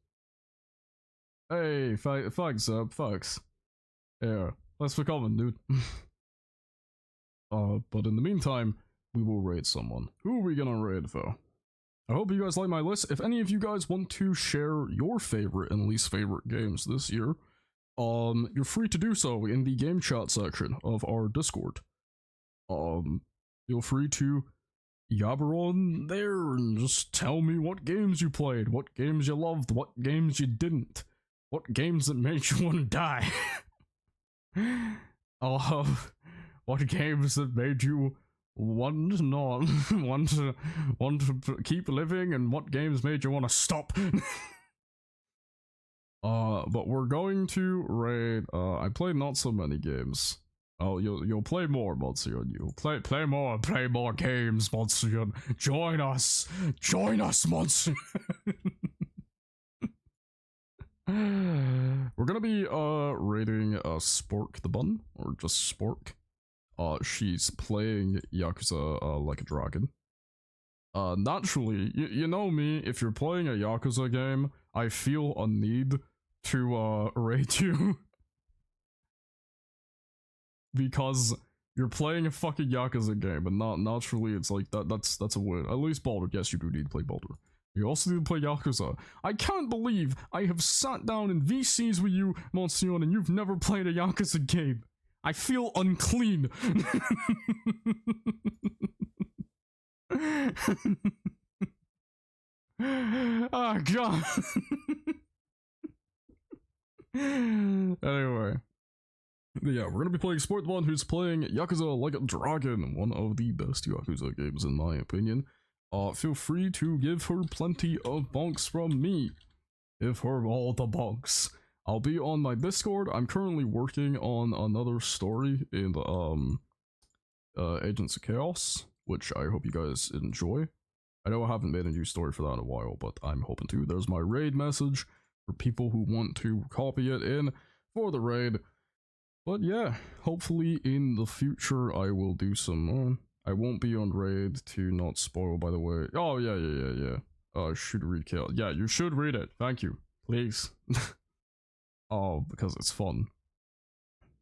Hey, thanks, thanks. Yeah, thanks for coming, dude. But in the meantime, we will raid someone. Who are we gonna raid though? I hope you guys like my list. If any of you guys want to share your favorite and least favorite games this year, you're free to do so in the game chat section of our Discord. Feel free to yabber on there and just tell me what games you played, what games you loved, what games you didn't, what games that made you want to die. What games that made you want not want to keep living, and what games made you want to stop. But we're going to raid. I played not so many games. Oh, you'll play more, Monsiyon. You'll play more games, Monsiyon. Join us, Monsiyon. We're gonna be raiding Spork the Bun, or just Spork. She's playing Yakuza Like a Dragon. Naturally, you know me, if you're playing a Yakuza game, I feel a need to raid you. Because you're playing a fucking Yakuza game, and not naturally it's like that's a win. At least Baldur, yes, you do need to play Baldur. You also need to play Yakuza. I can't believe I have sat down in VCs with you, Monsiyon, and you've never played a Yakuza game. I feel unclean. Oh god. Anyway. Yeah, we're gonna be playing Sport the One, who's playing Yakuza Like a Dragon, one of the best Yakuza games in my opinion. Feel free to give her plenty of bonks from me. Give her all the bonks. I'll be on my Discord. I'm currently working on another story in Agents of Chaos, which I hope you guys enjoy. I know I haven't made a new story for that in a while, but I'm hoping to. There's my raid message for people who want to copy it in for the raid. But yeah, hopefully in the future I will do some I won't be on raid to not spoil, by the way. Oh, yeah. Should read Chaos. Yeah, you should read it. Thank you. Please. Oh, because it's fun.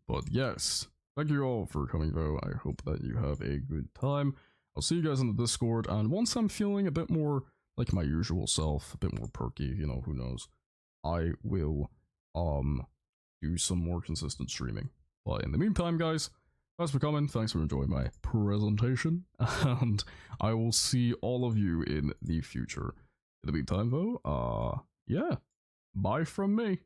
But yes, thank you all for coming though. I hope that you have a good time. I'll see you guys in the Discord, and once I'm feeling a bit more like my usual self, a bit more perky, you know, who knows, I will do some more consistent streaming. But in the meantime, guys, thanks for coming, thanks for enjoying my presentation, and I will see all of you in the future. In the meantime though, yeah, bye from me.